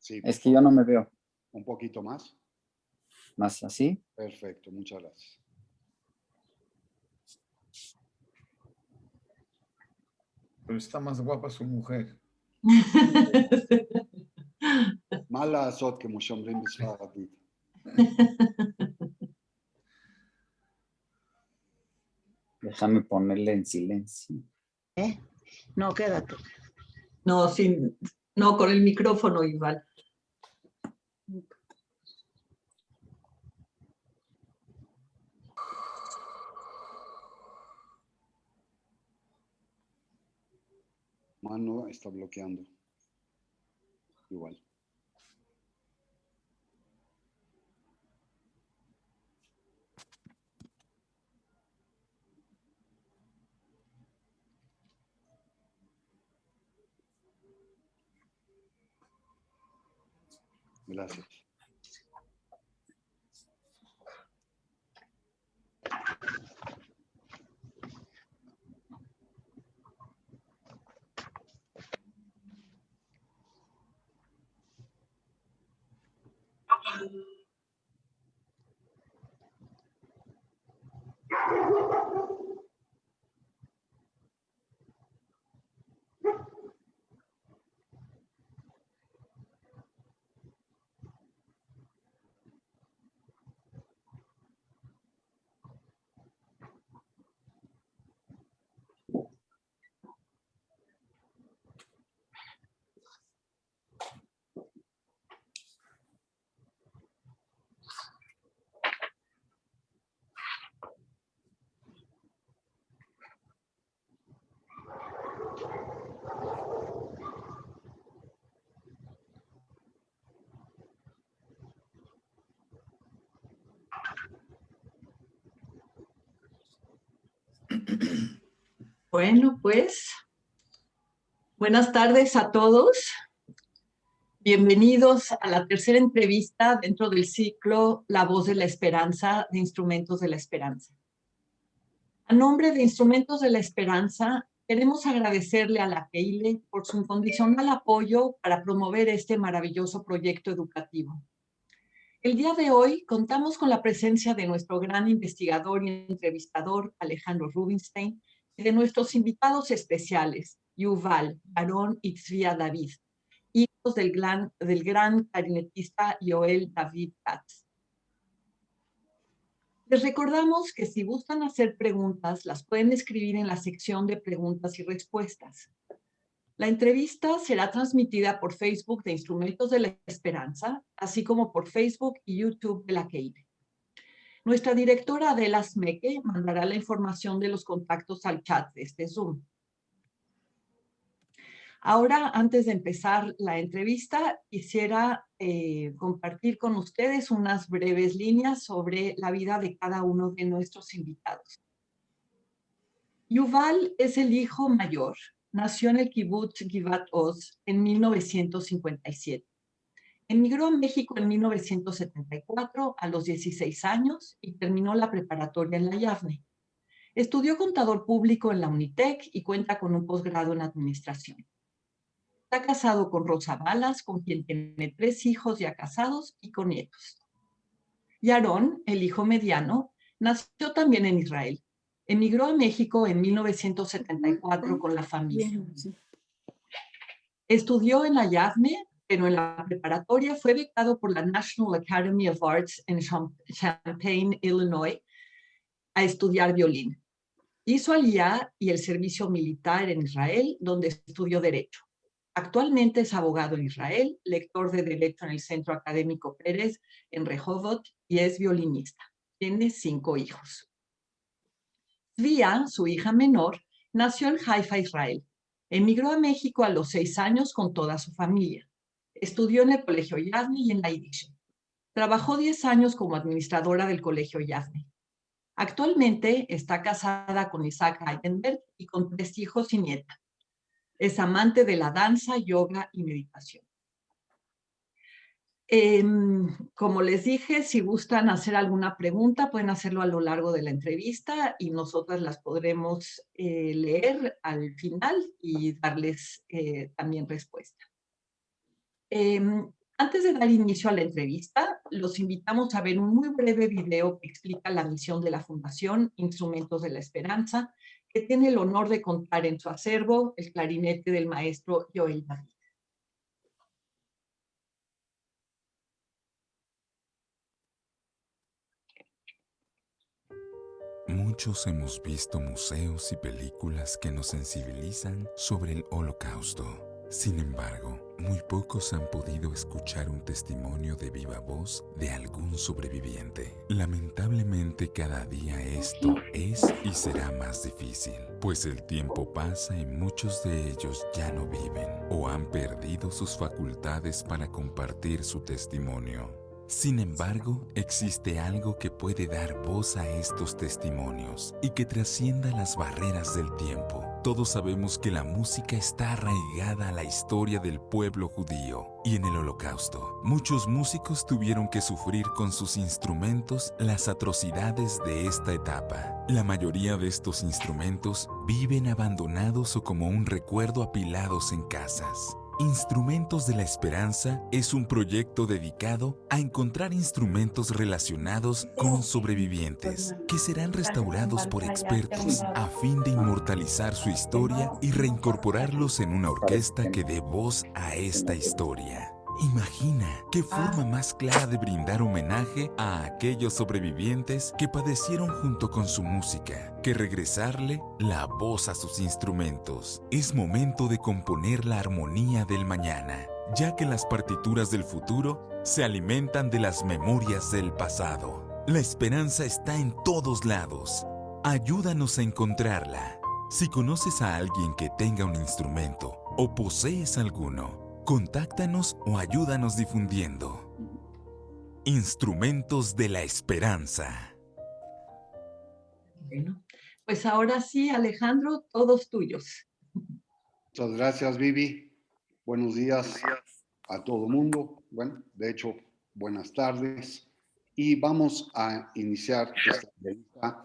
Sí, Es que yo no me veo. un poquito más. Más así. Perfecto, muchas gracias. Pero está más guapa su mujer. מה לעשות כמו שאומרים בספרדית? Déjame ponerle en silencio. No, quédate. No, no, con el micrófono igual. Mano está bloqueando. Igual. Gracias. Bueno, pues, buenas tardes a todos. Bienvenidos a la tercera entrevista dentro del ciclo La Voz de la Esperanza de Instrumentos de la Esperanza. A nombre de Instrumentos de la Esperanza, queremos agradecerle a la CEILE por su incondicional apoyo para promover este maravilloso proyecto educativo. El día de hoy contamos con la presencia de nuestro gran investigador y entrevistador Alejandro Rubinstein y de nuestros invitados especiales, Yuval, Aarón y Tzvia David, hijos del gran clarinetista Yoel David Katz. Les recordamos que si gustan hacer preguntas, las pueden escribir en la sección de preguntas y respuestas. La entrevista será transmitida por Facebook de Instrumentos de la Esperanza, así como por Facebook y YouTube de la CEILE. Nuestra directora Adela Smeke mandará la información de los contactos al chat de este Zoom. Ahora, antes de empezar la entrevista, quisiera compartir con ustedes unas breves líneas sobre la vida de cada uno de nuestros invitados. Yuval es el hijo mayor. Nació en el kibutz Givat Oz en 1957. Emigró a México en 1974 a los 16 años y terminó la preparatoria en la Yavne. Estudió contador público en la Unitec y cuenta con un posgrado en administración. Está casado con Rosa Balas, con quien tiene 3 hijos ya casados y con nietos. Y Aarón, el hijo mediano, nació también en Israel. Emigró a México en 1974 con la familia. Estudió en la Yavne, pero en la preparatoria fue becado por la National Academy of Arts en Champaign, Illinois, a estudiar violín. Hizo Aliyá y el servicio militar en Israel, donde estudió Derecho. Actualmente es abogado en Israel, lector de Derecho en el Centro Académico Pérez en Rehovot y es violinista. Tiene 5 hijos. Tzvia, su hija menor, nació en Haifa, Israel. Emigró a México a los 6 años con toda su familia. Estudió en el Colegio Yavne y en la Yiddish. Trabajó 10 años como administradora del Colegio Yavne. Actualmente está casada con Isaac Heidenberg y con 3 hijos y nieta. Es amante de la danza, yoga y meditación. Como les dije, si gustan hacer alguna pregunta, pueden hacerlo a lo largo de la entrevista y nosotras las podremos leer al final y darles también respuesta. Antes de dar inicio a la entrevista, los invitamos a ver un muy breve video que explica la misión de la Fundación Instrumentos de la Esperanza, que tiene el honor de contar en su acervo el clarinete del maestro Joel David. Muchos hemos visto museos y películas que nos sensibilizan sobre el Holocausto. Sin embargo, muy pocos han podido escuchar un testimonio de viva voz de algún sobreviviente. Lamentablemente, cada día esto es y será más difícil, pues el tiempo pasa y muchos de ellos ya no viven o han perdido sus facultades para compartir su testimonio. Sin embargo, existe algo que puede dar voz a estos testimonios y que trascienda las barreras del tiempo. Todos sabemos que la música está arraigada a la historia del pueblo judío y en el Holocausto. Muchos músicos tuvieron que sufrir con sus instrumentos las atrocidades de esta etapa. La mayoría de estos instrumentos viven abandonados o como un recuerdo apilados en casas. Instrumentos de la Esperanza es un proyecto dedicado a encontrar instrumentos relacionados con sobrevivientes que serán restaurados por expertos a fin de inmortalizar su historia y reincorporarlos en una orquesta que dé voz a esta historia. Imagina qué forma más clara de brindar homenaje a aquellos sobrevivientes que padecieron junto con su música, que regresarle la voz a sus instrumentos. Es momento de componer la armonía del mañana, ya que las partituras del futuro se alimentan de las memorias del pasado. La esperanza está en todos lados. Ayúdanos a encontrarla. Si conoces a alguien que tenga un instrumento o posees alguno, contáctanos o ayúdanos difundiendo. Instrumentos de la Esperanza. Bueno, pues ahora sí, Alejandro, todos tuyos. Muchas gracias, Vivi. Buenos días a todo mundo. Bueno, de hecho, buenas tardes. Y vamos a iniciar esta entrevista.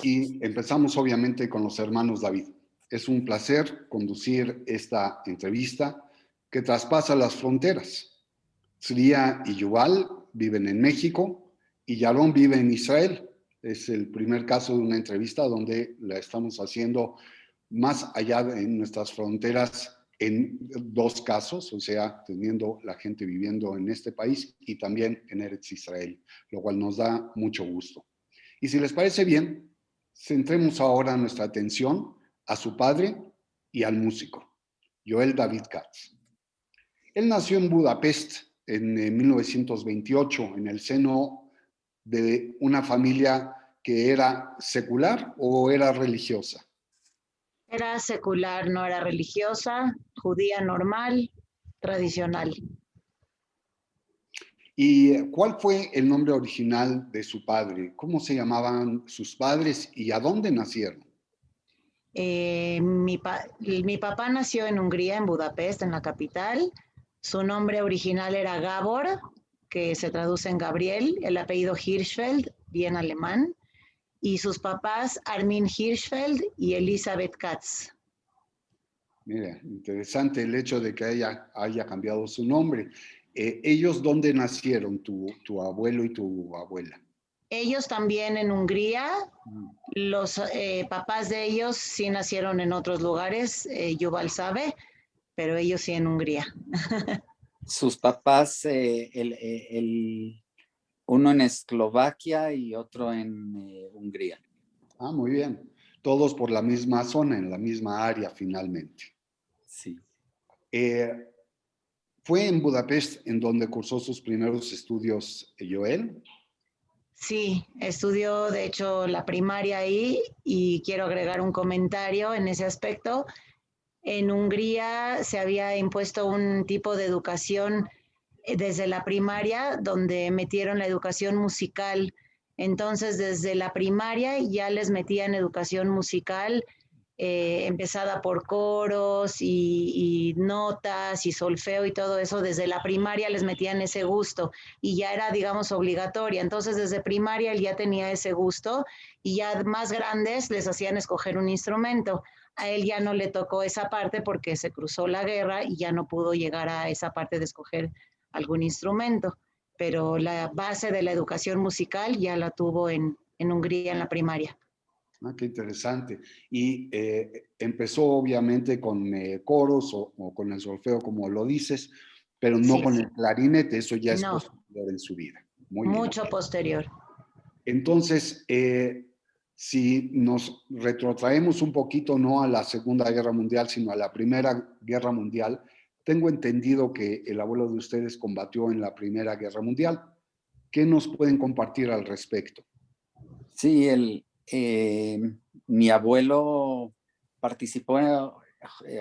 Y empezamos obviamente con los hermanos David. Es un placer conducir esta entrevista que traspasa las fronteras. Sria y Yuval viven en México y Yaron vive en Israel. Es el primer caso de una entrevista donde la estamos haciendo más allá de nuestras fronteras en dos casos, o sea, teniendo la gente viviendo en este país y también en Eretz Israel, lo cual nos da mucho gusto. Y si les parece bien, centremos ahora nuestra atención a su padre y al músico, Joel David Katz. Él nació en Budapest en 1928, en el seno de una familia que era secular o era religiosa. Era secular, no era religiosa, judía normal, tradicional. ¿Y cuál fue el nombre original de su padre? ¿Cómo se llamaban sus padres y a dónde nacieron? Mi papá nació en Hungría, en Budapest, en la capital. Su nombre original era Gabor, que se traduce en Gabriel, el apellido Hirschfeld, bien alemán, y sus papás Armin Hirschfeld y Elisabeth Katz. Mira, interesante el hecho de que haya cambiado su nombre. ¿Ellos dónde nacieron, tu abuelo y tu abuela? Ellos también en Hungría. Los papás de ellos sí nacieron en otros lugares, Yuval sabe, pero ellos sí en Hungría. Sus papás, uno en Eslovaquia y otro en Hungría. Ah, muy bien. Todos por la misma zona, en la misma área finalmente. Sí. ¿Fue en Budapest en donde cursó sus primeros estudios, Joel? Sí, estudió de hecho la primaria ahí y quiero agregar un comentario en ese aspecto. En Hungría se había impuesto un tipo de educación desde la primaria donde metieron la educación musical. Entonces desde la primaria ya les metían educación musical empezada por coros y notas y solfeo y todo eso. Desde la primaria les metían ese gusto y ya era, digamos, obligatoria. Entonces desde primaria él ya tenía ese gusto y ya más grandes les hacían escoger un instrumento. A él ya no le tocó esa parte porque se cruzó la guerra y ya no pudo llegar a esa parte de escoger algún instrumento, pero la base de la educación musical ya la tuvo en Hungría en la primaria. Ah, qué interesante. Y empezó obviamente con coros o con el solfeo, como lo dices, pero no Sí, con el clarinete, eso ya es no, posterior en su vida. Muy bien. mucho posterior. Entonces, si nos retrotraemos un poquito, no a la Segunda Guerra Mundial, sino a la Primera Guerra Mundial, tengo entendido que el abuelo de ustedes combatió en la Primera Guerra Mundial. ¿Qué nos pueden compartir al respecto? Sí, mi abuelo participó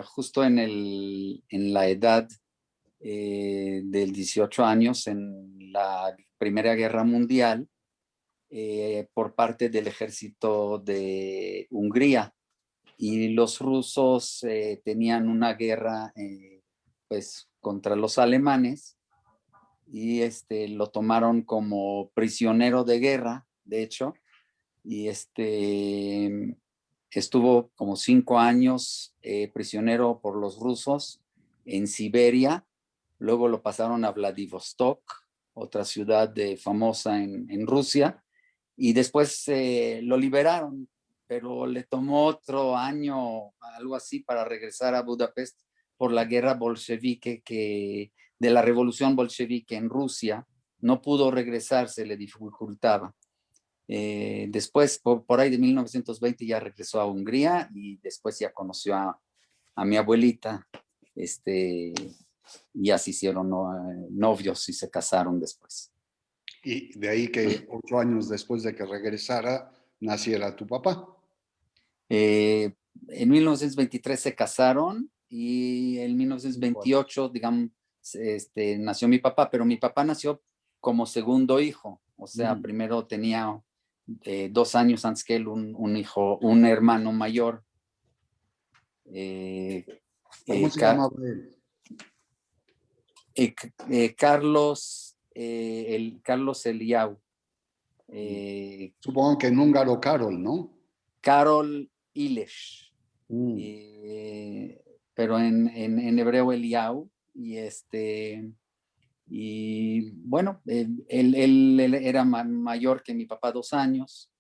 justo en la edad del 18 años en la Primera Guerra Mundial por parte del ejército de Hungría. Y los rusos tenían una guerra pues contra los alemanes y lo tomaron como prisionero de guerra, de hecho, y estuvo como 5 años prisionero por los rusos en Siberia. Luego lo pasaron a Vladivostok, otra ciudad famosa en Rusia, y después lo liberaron, pero le tomó otro año, algo así, para regresar a Budapest por la guerra bolchevique de la revolución bolchevique en Rusia. No pudo regresar, se le dificultaba. Después, por ahí de 1920, ya regresó a Hungría y después ya conoció a mi abuelita, y así hicieron novios y se casaron después. Y de ahí que 8 años después de que regresara, naciera tu papá. En 1923 se casaron y en 1928, digamos, nació mi papá, pero mi papá nació como segundo hijo, o sea, primero tenía 2 años antes que él un hijo, un hermano mayor. ¿Cómo se llamaba él? Carlos Eliau. Supongo que en húngaro Carol, ¿no? Karol Iles, pero en hebreo Eliau, y bueno, él era mayor que mi papá 2 años,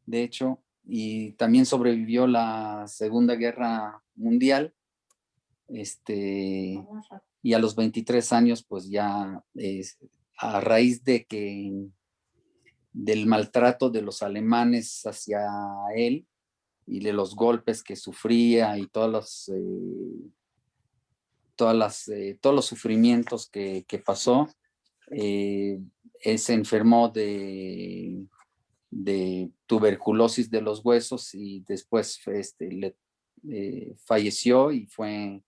de hecho, y también sobrevivió la Segunda Guerra Mundial, y a los 23 años, pues ya a raíz del maltrato de los alemanes hacia él y de los golpes que sufría y todos los sufrimientos que pasó, él se enfermó de tuberculosis de los huesos y después falleció y fue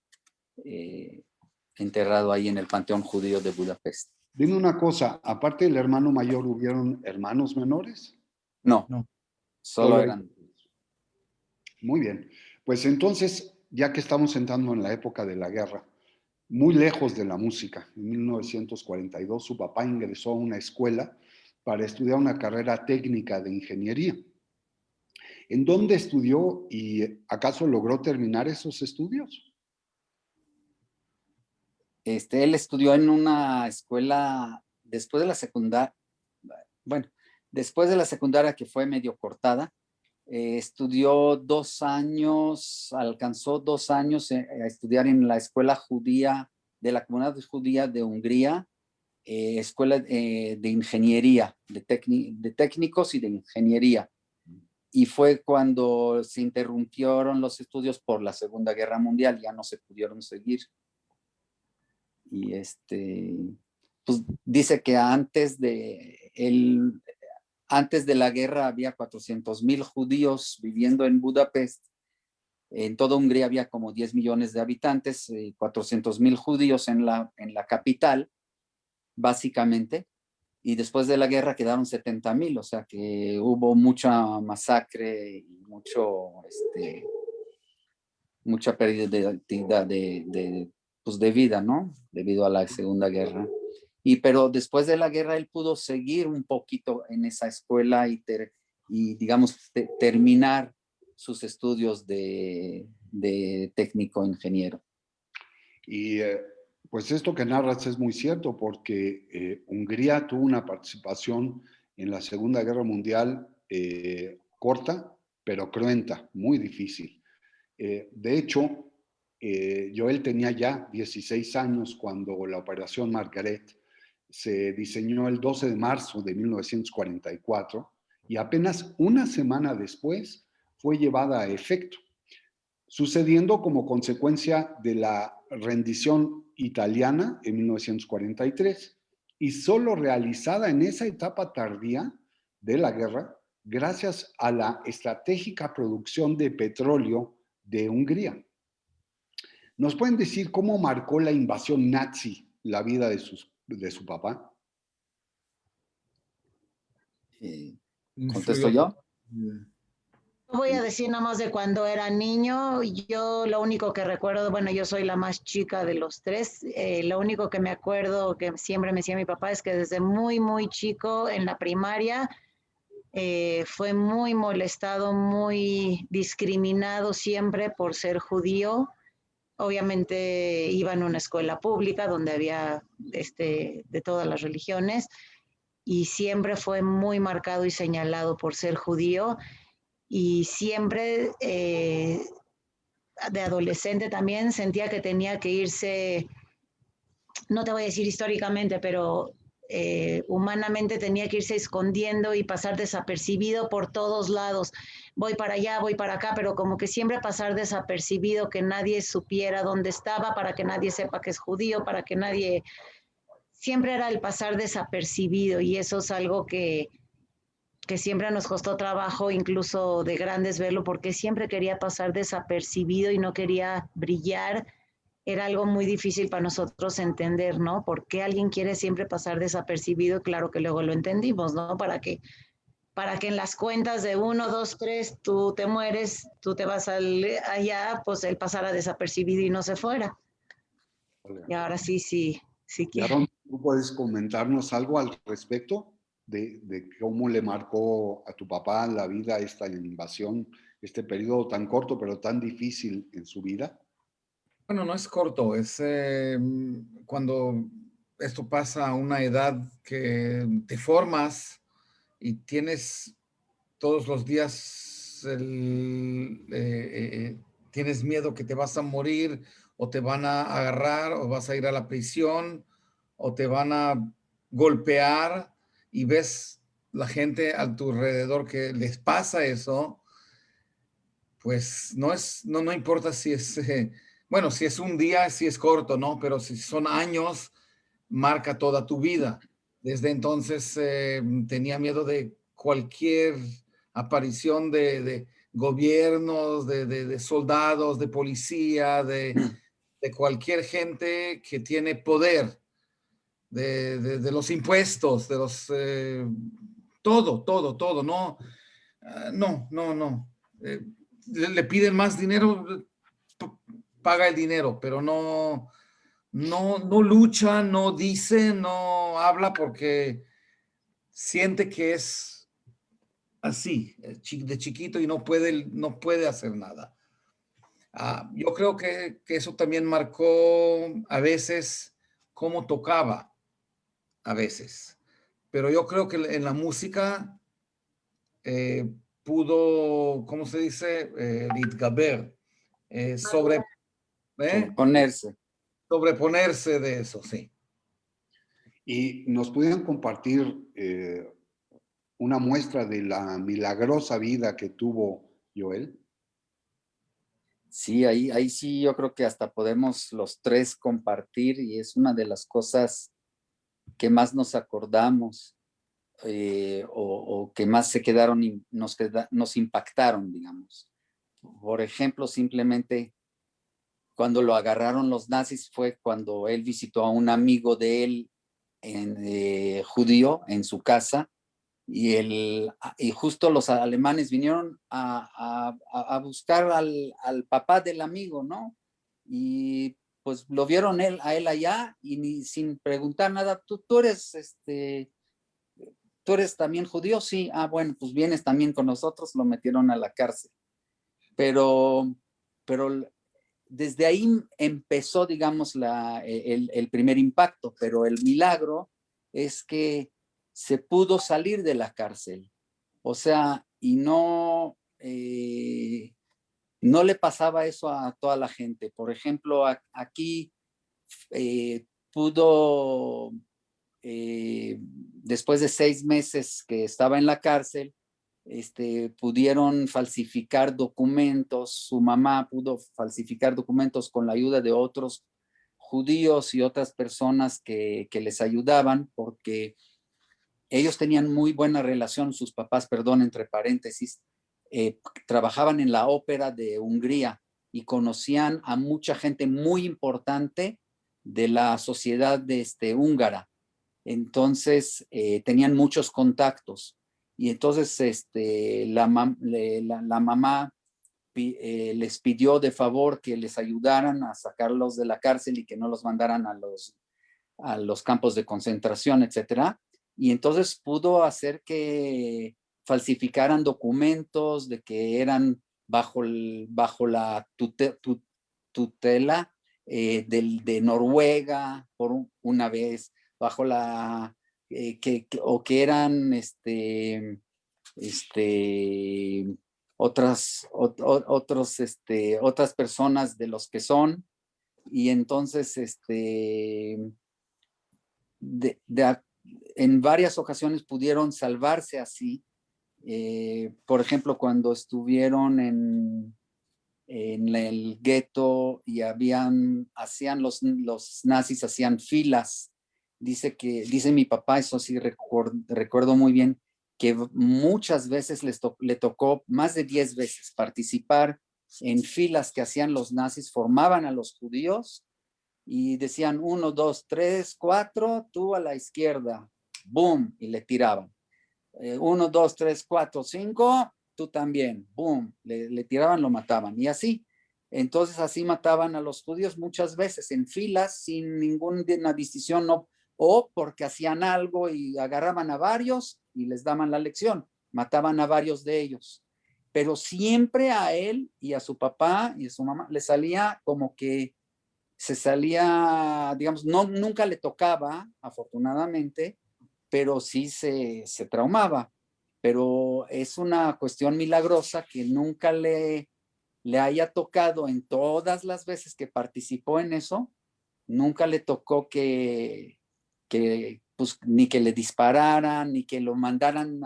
enterrado ahí en el Panteón Judío de Budapest. Dime una cosa, aparte del hermano mayor, ¿hubieron hermanos menores? No, solo Solo eran. Muy bien. Pues entonces, ya que estamos entrando en la época de la guerra, muy lejos de la música, en 1942 su papá ingresó a una escuela para estudiar una carrera técnica de ingeniería. ¿En dónde estudió y acaso logró terminar esos estudios? Él estudió en una escuela después de la secundaria, bueno, después de la secundaria que fue medio cortada, estudió 2 años, alcanzó 2 años a estudiar en la escuela judía de la comunidad judía de Hungría, escuela de ingeniería, de técnicos y de ingeniería. Y fue cuando se interrumpieron los estudios por la Segunda Guerra Mundial, ya no se pudieron seguir. Y pues dice que antes de la guerra había 400,000 judíos viviendo en Budapest. En toda Hungría había como 10 millones de habitantes, 400,000 judíos en la capital, básicamente. Y después de la guerra quedaron 70,000, o sea que hubo mucha masacre y mucha pérdida de vida, ¿no? Debido a la Segunda Guerra. Pero después de la guerra él pudo seguir un poquito en esa escuela y digamos, terminar sus estudios de de técnico ingeniero. Y pues esto que narras es muy cierto porque Hungría tuvo una participación en la Segunda Guerra Mundial corta, pero cruenta, muy difícil. De hecho, Joel tenía ya 16 años cuando la Operación Margaret se diseñó el 12 de marzo de 1944 y apenas una semana después fue llevada a efecto, sucediendo como consecuencia de la rendición italiana en 1943 y solo realizada en esa etapa tardía de la guerra gracias a la estratégica producción de petróleo de Hungría. ¿Nos pueden decir cómo marcó la invasión nazi la vida de su papá? ¿Contesto yo? Voy a decir nada más de cuando era niño. Yo lo único que recuerdo, bueno, yo soy la más chica de los tres. Lo único que me acuerdo que siempre me decía mi papá es que desde muy, muy chico en la primaria fue muy molestado, muy discriminado siempre por ser judío. Obviamente iba en una escuela pública donde había de todas las religiones y siempre fue muy marcado y señalado por ser judío. Y siempre de adolescente también sentía que tenía que irse, no te voy a decir históricamente, pero humanamente tenía que irse escondiendo y pasar desapercibido por todos lados. Voy para allá, voy para acá, pero como que siempre pasar desapercibido, que nadie supiera dónde estaba, para que nadie sepa que es judío, para que nadie... Siempre era el pasar desapercibido y eso es algo que siempre nos costó trabajo, incluso de grandes verlo, porque siempre quería pasar desapercibido y no quería brillar. Era algo muy difícil para nosotros entender, ¿no? ¿Por qué alguien quiere siempre pasar desapercibido? Claro que luego lo entendimos, ¿no? Para que en las cuentas de 1, 2, 3, tú te mueres, tú te vas allá, pues él pasara desapercibido y no se fuera. Y ahora sí quiero. Yaron, ¿tú puedes comentarnos algo al respecto de cómo le marcó a tu papá la vida esta invasión, este periodo tan corto pero tan difícil en su vida? Bueno, no es corto, es cuando esto pasa a una edad que te formas y tienes todos los días, tienes miedo que te vas a morir o te van a agarrar o vas a ir a la prisión o te van a golpear y ves la gente a tu alrededor que les pasa eso, pues no importa si es, bueno, si es un día, si es corto, ¿no? Pero si son años, marca toda tu vida. Desde entonces tenía miedo de cualquier aparición de gobiernos, de soldados, de policía, de cualquier gente que tiene poder, de los impuestos, de los... todo, ¿no? No. Le piden más dinero, paga el dinero, pero no lucha, no dice, no habla porque siente que es así, de chiquito y no puede hacer nada. Yo creo que eso también marcó a veces cómo tocaba, a veces. Pero yo creo que en la música pudo, ¿cómo se dice? Litgaber, sobreponerse de eso, sí. ¿Y nos pudieran compartir una muestra de la milagrosa vida que tuvo Joel? Sí, ahí sí yo creo que hasta podemos los tres compartir y es una de las cosas que más nos acordamos o que más se quedaron y nos impactaron, digamos. Por ejemplo, simplemente cuando lo agarraron los nazis fue cuando él visitó a un amigo de él judío en su casa y justo los alemanes vinieron a buscar al papá del amigo, ¿no? Y pues lo vieron a él allá y sin preguntar nada, tú eres también judío, sí, bueno, pues vienes también con nosotros, lo metieron a la cárcel. Pero desde ahí empezó, digamos, el primer impacto, pero el milagro es que se pudo salir de la cárcel. O sea, y no le pasaba eso a toda la gente. Por ejemplo, aquí pudo, después de 6 meses que estaba en la cárcel, pudieron falsificar documentos. Su mamá pudo falsificar documentos con la ayuda de otros judíos y otras personas que les ayudaban, porque ellos tenían muy buena relación, sus papás, perdón, entre paréntesis, trabajaban en la ópera de Hungría y conocían a mucha gente muy importante de la sociedad húngara. Entonces, tenían muchos contactos. Y entonces la mamá les pidió de favor que les ayudaran a sacarlos de la cárcel y que no los mandaran a los campos de concentración, etcétera. Y entonces pudo hacer que falsificaran documentos de que eran bajo la tutela de Noruega por una vez, bajo la o que eran otras personas de los que son. Y entonces en varias ocasiones pudieron salvarse así. Por ejemplo, cuando estuvieron en el gueto y los nazis hacían filas. Dice mi papá, eso sí recuerdo muy bien, que muchas veces le tocó, más de 10 veces, participar en filas que hacían los nazis, formaban a los judíos y decían 1, 2, 3, 4, tú a la izquierda, boom, y le tiraban. 1, 2, 3, 4, 5, tú también, boom, le tiraban, lo mataban, y así. Entonces así mataban a los judíos muchas veces en filas sin ninguna distinción, no, o porque hacían algo y agarraban a varios y les daban la lección, mataban a varios de ellos. Pero siempre a él y a su papá y a su mamá le salía como que se salía, digamos, nunca le tocaba, afortunadamente, pero sí se traumaba. Pero es una cuestión milagrosa que nunca le haya tocado en todas las veces que participó en eso, nunca le tocó que pues, ni que le dispararan, ni que lo mandaran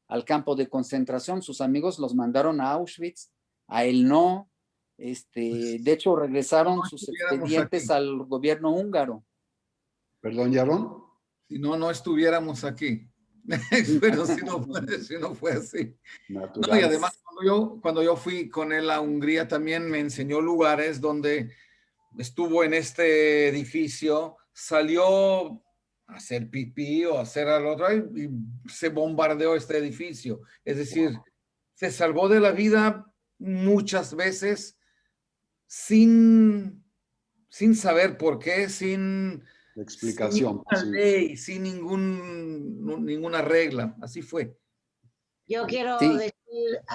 al campo de concentración. Sus amigos los mandaron a Auschwitz, a él no. De hecho, regresaron sus expedientes al gobierno húngaro. ¿Perdón, Yaron? Si no, no estuviéramos aquí. Pero si no fue así. Natural. No, y además, cuando yo fui con él a Hungría, también me enseñó lugares donde estuvo en este edificio, salió a hacer pipí o a hacer al otro y se bombardeó este edificio. Es decir, se salvó de la vida muchas veces sin saber por qué, sin explicación. Sin ley, sin ninguna regla. Así fue. Yo quiero decir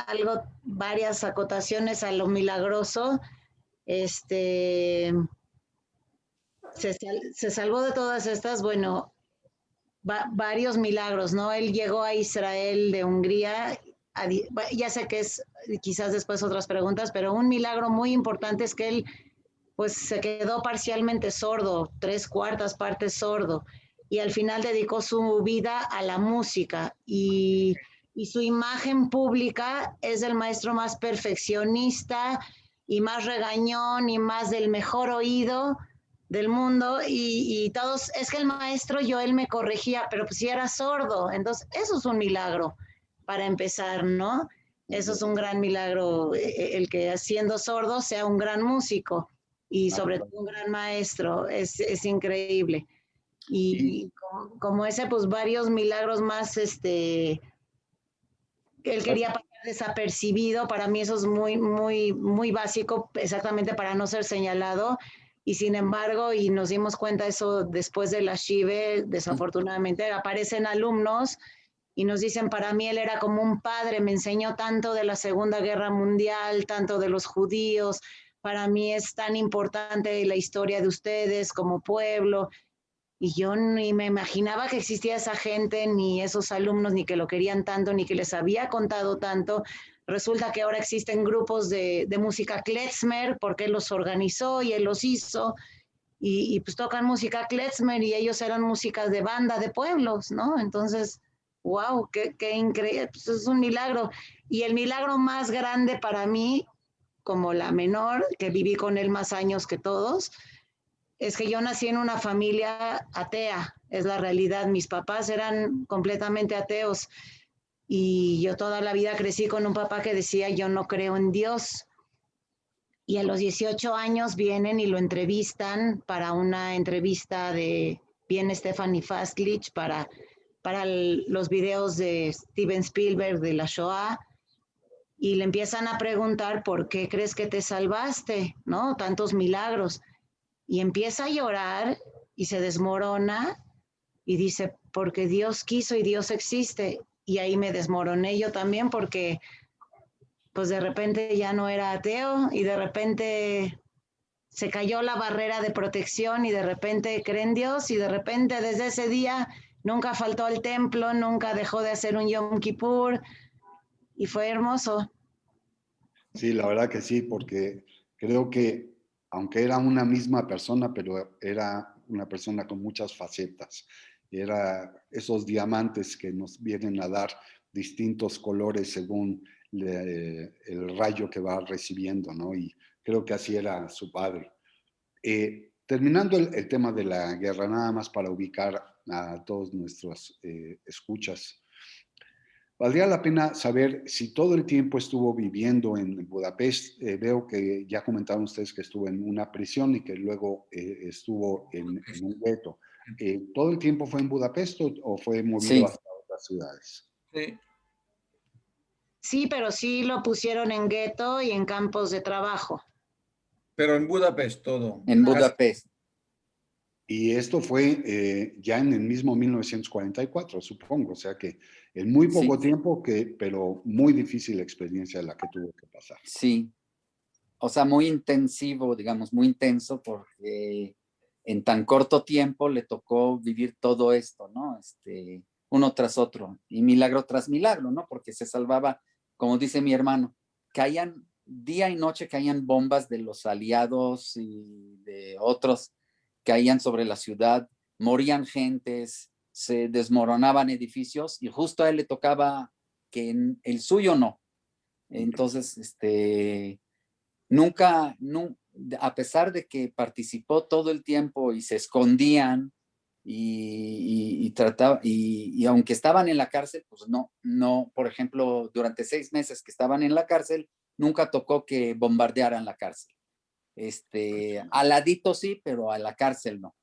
algo, varias acotaciones a lo milagroso. Se salvó de todas estas, bueno, varios milagros, ¿no? Él llegó a Israel de Hungría, ya sé que es quizás después otras preguntas, pero un milagro muy importante es que él pues se quedó parcialmente sordo, 3/4 partes sordo, y al final dedicó su vida a la música y su imagen pública es el maestro más perfeccionista y más regañón y más del mejor oído del mundo y todos, es que el maestro Joel me corregía, pero pues sí era sordo, entonces eso es un milagro para empezar, ¿no? Eso es un gran milagro, el que siendo sordo sea un gran músico y sobre todo un gran maestro, es increíble. Y como ese, pues varios milagros más, él quería pasar desapercibido, para mí eso es muy, muy, muy básico, exactamente para no ser señalado, y sin embargo, y nos dimos cuenta eso después de la Shive, desafortunadamente, aparecen alumnos y nos dicen, para mí él era como un padre, me enseñó tanto de la Segunda Guerra Mundial, tanto de los judíos, para mí es tan importante la historia de ustedes como pueblo, y yo ni me imaginaba que existía esa gente, ni esos alumnos, ni que lo querían tanto, ni que les había contado tanto. Resulta que ahora existen grupos de música klezmer, porque él los organizó y él los hizo, y pues tocan música klezmer, y ellos eran músicas de banda de pueblos, ¿no? Entonces, wow, qué increíble, pues es un milagro. Y el milagro más grande para mí, como la menor, que viví con él más años que todos, es que yo nací en una familia atea, es la realidad. Mis papás eran completamente ateos y yo toda la vida crecí con un papá que decía, yo no creo en Dios. Y a los 18 años vienen y lo entrevistan para una entrevista viene Stephanie Fastlich para los videos de Steven Spielberg de la Shoah, y le empiezan a preguntar por qué crees que te salvaste, ¿no? Tantos milagros. Y empieza a llorar y se desmorona y dice, porque Dios quiso y Dios existe. Y ahí me desmoroné yo también porque pues de repente ya no era ateo y de repente se cayó la barrera de protección y de repente cree en Dios y de repente desde ese día nunca faltó al templo, nunca dejó de hacer un Yom Kippur y fue hermoso. Sí, la verdad que sí, porque creo que aunque era una misma persona, pero era una persona con muchas facetas. Era esos diamantes que nos vienen a dar distintos colores según el rayo que va recibiendo, ¿no? Y creo que así era su padre. Terminando el tema de la guerra, nada más para ubicar a todos nuestros escuchas. Valdría la pena saber si todo el tiempo estuvo viviendo en Budapest. Veo que ya comentaron ustedes que estuvo en una prisión y que luego estuvo en un gueto. ¿Todo el tiempo fue en Budapest o fue movido Sí, hasta otras ciudades? Sí. Sí, pero sí lo pusieron en gueto y en campos de trabajo. Pero en Budapest todo. en Casi. Budapest. Y esto fue ya en el mismo 1944, supongo. O sea que en muy poco Sí, tiempo, pero muy difícil experiencia la que tuvo que pasar. sí. O sea, muy intensivo, digamos, muy intenso, porque en tan corto tiempo le tocó vivir todo esto, ¿no? Uno tras otro, y milagro tras milagro, ¿no? Porque se salvaba, como dice mi hermano, caían día y noche, caían bombas de los aliados y de otros, caían sobre la ciudad, morían gentes, se desmoronaban edificios, y justo a él le tocaba que el suyo no. Entonces, nunca, a pesar de que participó todo el tiempo y se escondían y trataba, y aunque estaban en la cárcel, pues no, por ejemplo, durante 6 meses que estaban en la cárcel, nunca tocó que bombardearan la cárcel. Al ladito sí, pero a la cárcel no.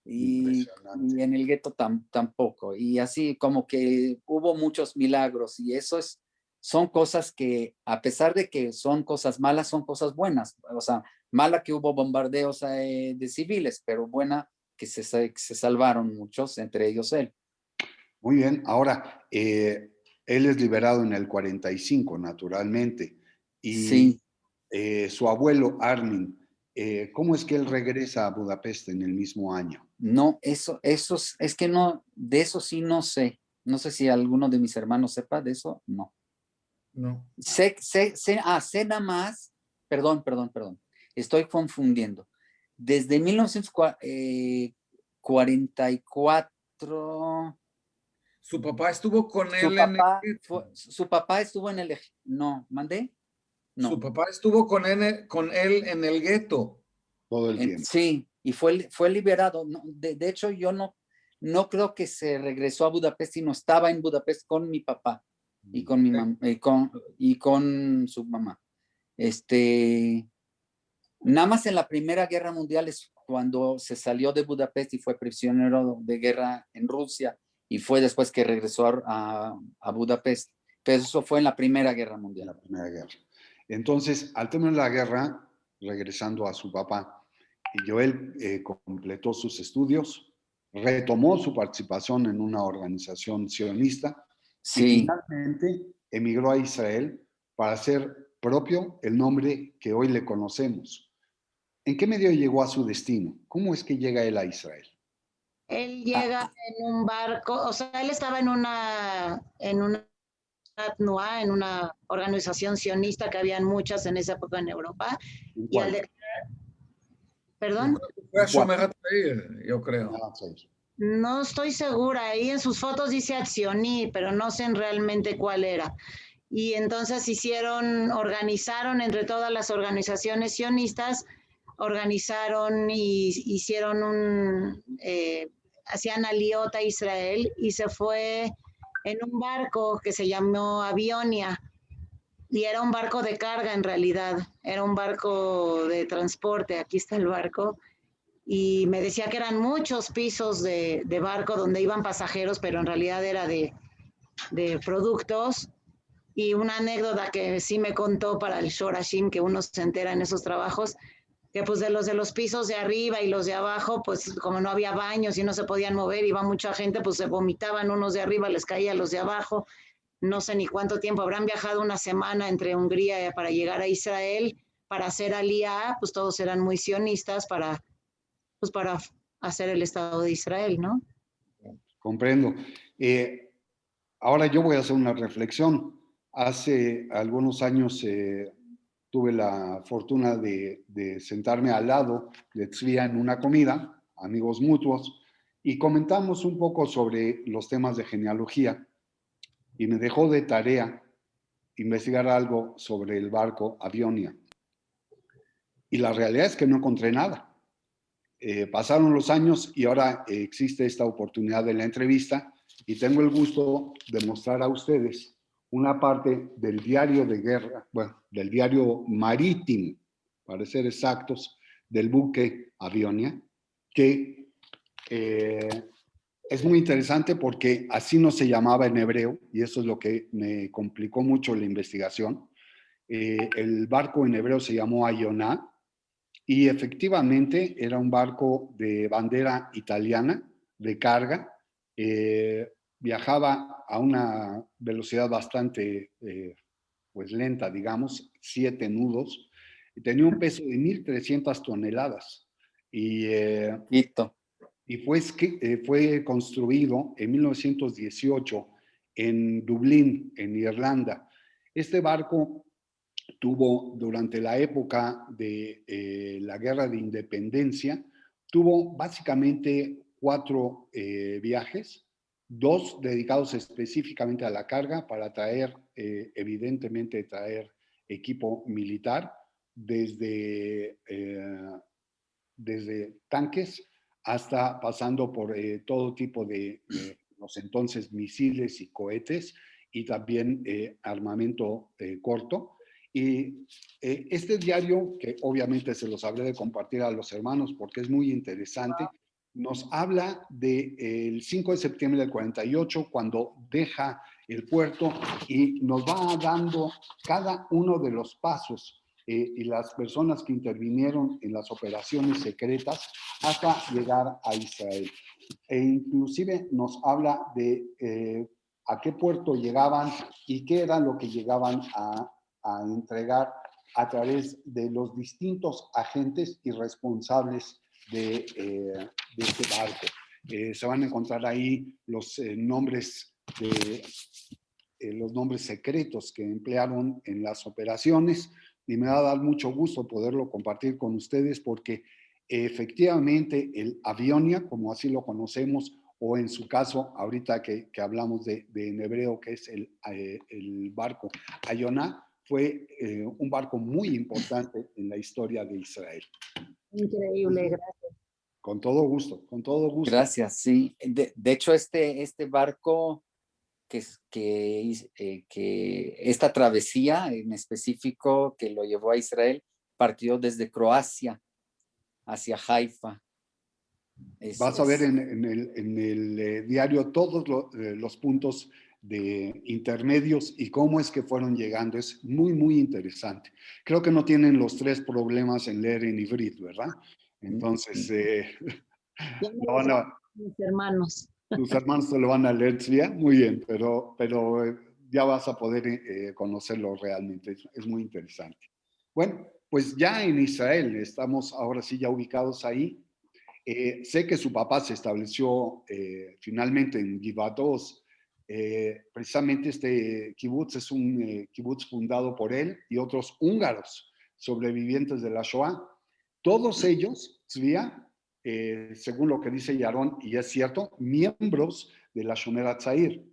Y en el gueto tampoco. Y así como que hubo muchos milagros, y eso son cosas que, a pesar de que son cosas malas, son cosas buenas. O sea, mala que hubo bombardeos de civiles, pero buena que se salvaron muchos, entre ellos él. Muy bien, ahora, él es liberado en el 45, naturalmente, y Sí, su abuelo Armin, ¿cómo es que él regresa a Budapest en el mismo año? no, eso es que no, de eso sí no sé. No sé si alguno de mis hermanos sepa de eso, no. No. Sé nada más, perdón, estoy confundiendo. Desde 1944, Su papá estuvo con su él en papá, el, su papá estuvo en el, no, ¿mandé? su No, papá estuvo con él en el gueto. Todo el tiempo. sí, y fue liberado. No, de hecho, yo no creo que se regresó a Budapest, sino estaba en Budapest con mi papá y con mi mamá, y con su mamá. Nada más en la Primera Guerra Mundial es cuando se salió de Budapest y fue prisionero de guerra en Rusia, y fue después que regresó a Budapest. Pero eso fue en la Primera Guerra Mundial. La Primera Guerra. Entonces, al término de la guerra, regresando a su papá, Joel completó sus estudios, retomó su participación en una organización sionista Y Sí. finalmente emigró a Israel para hacer propio el nombre que hoy le conocemos. ¿En qué medio llegó a su destino? ¿Cómo es que llega él a Israel? Él llega en un barco, o sea, él estaba en una TNUA, en una organización sionista que habían muchas en esa época en Europa, ¿En y al cuál? perdón, Fue a ¿En cuál? Shomer HaTzair, yo creo. Ah, sí. no estoy segura, ahí en sus fotos dice Atsioní, pero no sé realmente cuál era. Y entonces organizaron entre todas las organizaciones sionistas, organizaron y hicieron hacían aliota a Israel y se fue en un barco que se llamó Avionia y era un barco de carga en realidad, era un barco de transporte, aquí está el barco, y me decía que eran muchos pisos de barco donde iban pasajeros, pero en realidad era de productos. Y una anécdota que sí me contó para el Shorashim, que uno se entera en esos trabajos, que pues de los pisos de arriba y los de abajo, pues como no había baños y no se podían mover, iba mucha gente, pues se vomitaban unos de arriba, les caía los de abajo. No sé ni cuánto tiempo, habrán viajado una semana entre Hungría para llegar a Israel, para hacer aliyá, pues todos eran muy sionistas pues para hacer el Estado de Israel, ¿no? Comprendo. Ahora yo voy a hacer una reflexión. Hace algunos años tuve la fortuna de sentarme al lado de Tzvia en una comida, amigos mutuos, y comentamos un poco sobre los temas de genealogía y me dejó de tarea investigar algo sobre el barco Avionia. Y la realidad es que no encontré nada. Pasaron los años y ahora existe esta oportunidad de la entrevista y tengo el gusto de mostrar a ustedes una parte del diario de guerra, bueno, del diario marítimo, para ser exactos, del buque Avionia, que es muy interesante porque así no se llamaba en hebreo y eso es lo que me complicó mucho la investigación. El barco en hebreo se llamó Ayoná y efectivamente era un barco de bandera italiana de carga. Viajaba a una velocidad bastante pues lenta, digamos, 7 nudos. Y tenía un peso de 1.300 toneladas. Quito. Y fue construido en 1918 en Dublín, en Irlanda. Este barco tuvo durante la época de la Guerra de Independencia, tuvo básicamente 4 viajes, 2 dedicados específicamente a la carga para traer, evidentemente, traer equipo militar desde tanques hasta pasando por todo tipo de los entonces misiles y cohetes y también armamento corto. Y este diario, que obviamente se los habré de compartir a los hermanos porque es muy interesante, nos habla del 5 de septiembre del 48, cuando deja el puerto y nos va dando cada uno de los pasos y las personas que intervinieron en las operaciones secretas hasta llegar a Israel. E inclusive nos habla de a qué puerto llegaban y qué era lo que llegaban a entregar a través de los distintos agentes y responsables de este barco. Se van a encontrar ahí los nombres los nombres secretos que emplearon en las operaciones y me va a dar mucho gusto poderlo compartir con ustedes porque efectivamente el Avionia, como así lo conocemos, o en su caso, ahorita que hablamos de en hebreo, que es el barco Ayoná, fue un barco muy importante en la historia de Israel. Increíble, gracias. Con todo gusto, con todo gusto. Gracias, sí. De hecho, este barco que esta travesía en específico que lo llevó a Israel partió desde Croacia hacia Haifa. Vas a ver en el diario todos los puntos de intermedios y cómo es que fueron llegando. Es muy, muy interesante. Creo que no tienen los 3 problemas en leer en Ivrit, ¿verdad? Entonces, Ya me lo saben mis hermanos. Tus hermanos te lo van a leer, Tzvia, muy bien, pero ya vas a poder conocerlo realmente, es muy interesante. Bueno, pues ya en Israel, estamos ahora sí ya ubicados ahí. Sé que su papá se estableció finalmente en Givat Oz. Precisamente este kibutz es un kibutz fundado por él y otros húngaros sobrevivientes de la Shoah. Todos ellos, Tzvia, según lo que dice Yaron, y es cierto, miembros de la Shomer Hatzair.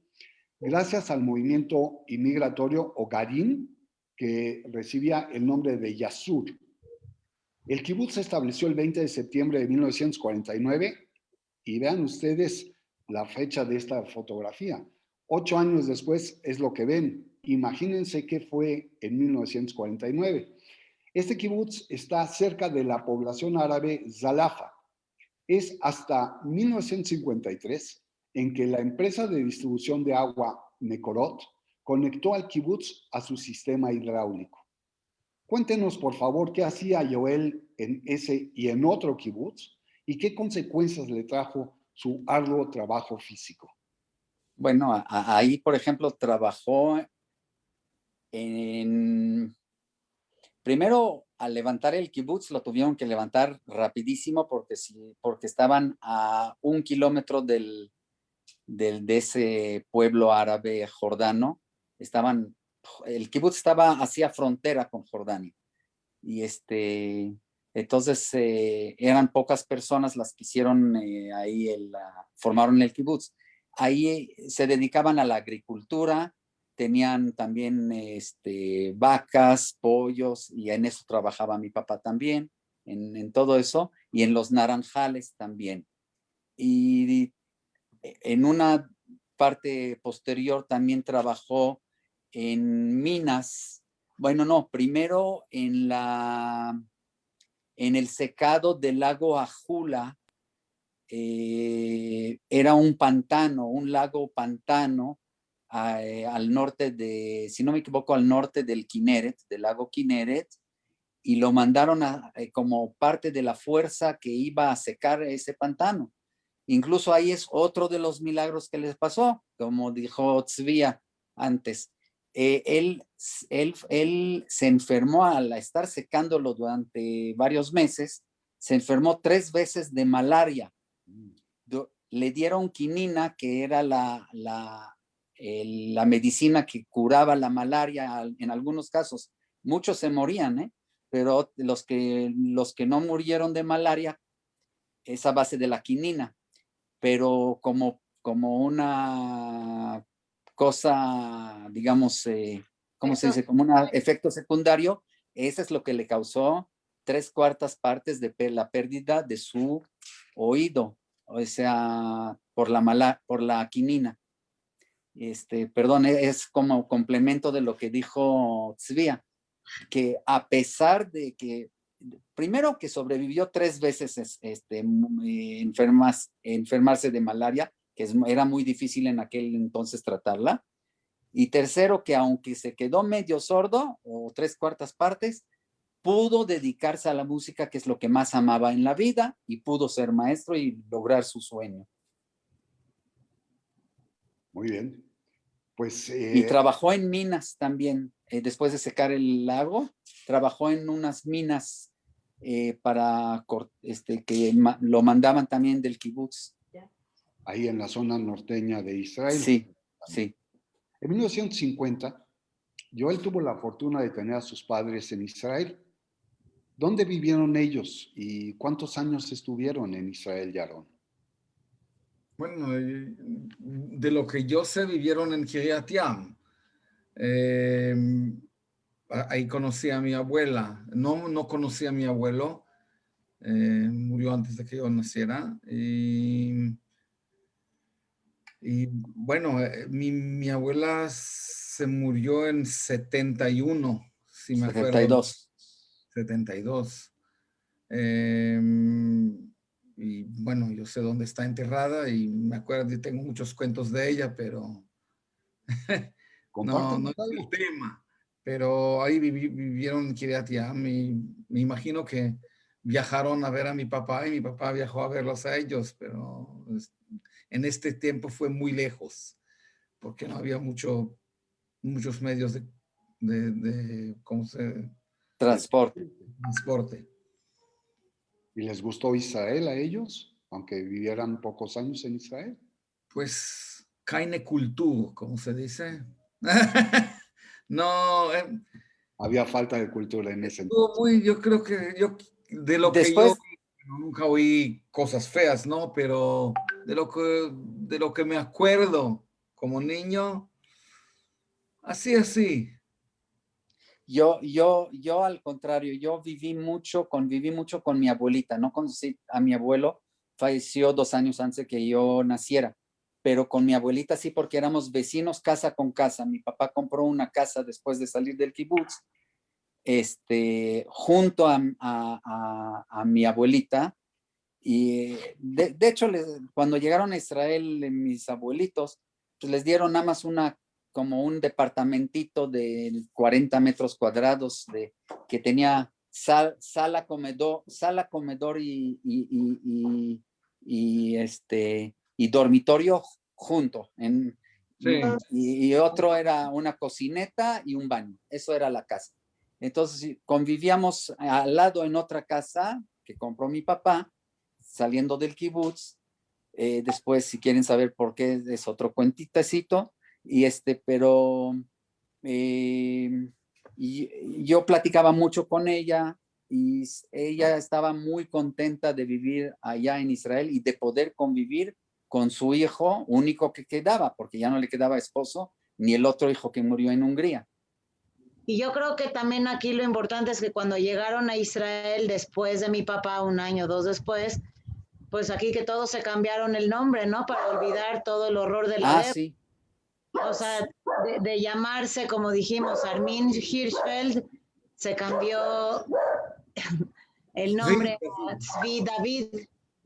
Gracias al movimiento inmigratorio Ogarim, que recibía el nombre de Yasur. El kibutz se estableció el 20 de septiembre de 1949 y vean ustedes la fecha de esta fotografía. 8 años después es lo que ven. Imagínense qué fue en 1949. Este kibutz está cerca de la población árabe Zalafa. Es hasta 1953 en que la empresa de distribución de agua Mekorot conectó al kibutz a su sistema hidráulico. Cuéntenos, por favor, qué hacía Yoel en ese y en otro kibutz y qué consecuencias le trajo su arduo trabajo físico. Bueno, ahí, por ejemplo, trabajó primero, al levantar el kibutz, lo tuvieron que levantar rapidísimo porque estaban a 1 kilómetro de ese pueblo árabe jordano. El kibutz estaba hacia frontera con Jordania. Y entonces eran pocas personas las que hicieron formaron el kibutz. Ahí se dedicaban a la agricultura, tenían también vacas, pollos, y en eso trabajaba mi papá también, en todo eso, y en los naranjales también. Y en una parte posterior también trabajó en minas. Bueno, no, primero en el secado del lago Ajula. Era un pantano, un lago pantano al norte si no me equivoco, al norte del Kinneret, del lago Kinneret, y lo mandaron como parte de la fuerza que iba a secar ese pantano. Incluso ahí es otro de los milagros que les pasó, como dijo Tzvia antes. Él se enfermó al estar secándolo durante varios meses, se enfermó 3 veces de malaria. Le dieron quinina, que era la medicina que curaba la malaria en algunos casos. Muchos se morían, pero los que no murieron de malaria es a base de la quinina. Pero como una cosa, digamos, ¿cómo se dice? Como un efecto secundario, eso es lo que le causó 3/4 partes de la pérdida de su oído, o sea, por la quinina. Perdón, es como complemento de lo que dijo Tzvia, que a pesar de que primero que sobrevivió 3 veces enfermarse de malaria, que era muy difícil en aquel entonces tratarla. Y tercero, que aunque se quedó medio sordo, o 3/4 partes, pudo dedicarse a la música, que es lo que más amaba en la vida, y pudo ser maestro y lograr su sueño. Muy bien. Pues, y trabajó en minas también. Después de secar el lago, trabajó en unas minas que lo mandaban también del kibutz. Ahí en la zona norteña de Israel. Sí, sí. En 1950, Joel tuvo la fortuna de tener a sus padres en Israel. ¿Dónde vivieron ellos y cuántos años estuvieron en Israel, Yaron? Bueno, de lo que yo sé, vivieron en Kiryat Yam. Ahí conocí a mi abuela. No conocí a mi abuelo. Murió antes de que yo naciera. Y bueno, mi abuela se murió en 71, si me acuerdo. 72. 72. Y bueno, yo sé dónde está enterrada y me acuerdo, y tengo muchos cuentos de ella, pero no es el tema. Pero ahí vivieron en Kiryat Yam y me imagino que viajaron a ver a mi papá y mi papá viajó a verlos a ellos, pero en este tiempo fue muy lejos, porque no había muchos medios ¿cómo se? Transporte. Transporte. ¿Y les gustó Israel a ellos, aunque vivieran pocos años en Israel? Pues, keine Kultur, ¿cómo se dice? No, Había falta de cultura en ese estuvo entonces. yo creo que de lo que Después, nunca oí cosas feas, ¿no? Pero de lo que me acuerdo como niño, así. yo al contrario, conviví mucho con mi abuelita. No conocí a mi abuelo, falleció 2 años antes de que yo naciera, pero con mi abuelita sí, porque éramos vecinos casa con casa. Mi papá compró una casa después de salir del kibutz, junto a mi abuelita. Y de hecho, cuando llegaron a Israel, mis abuelitos, pues les dieron nada más como un departamentito de 40 metros cuadrados que tenía sala, comedor y dormitorio junto. Sí. Y otro era una cocineta y un baño. Eso era la casa. Entonces convivíamos al lado en otra casa que compró mi papá, saliendo del kibutz. Después, si quieren saber por qué, es otro cuentitecito. Pero y yo platicaba mucho con ella y ella estaba muy contenta de vivir allá en Israel y de poder convivir con su hijo único que quedaba, porque ya no le quedaba esposo, ni el otro hijo que murió en Hungría. Y yo creo que también aquí lo importante es que cuando llegaron a Israel después de mi papá, un año o dos después, pues aquí que todos se cambiaron el nombre, ¿no? Para olvidar todo el horror de la guerra. Sí. O sea, de llamarse, como dijimos, Armin Hirschfeld, se cambió el nombre a Tzvi David,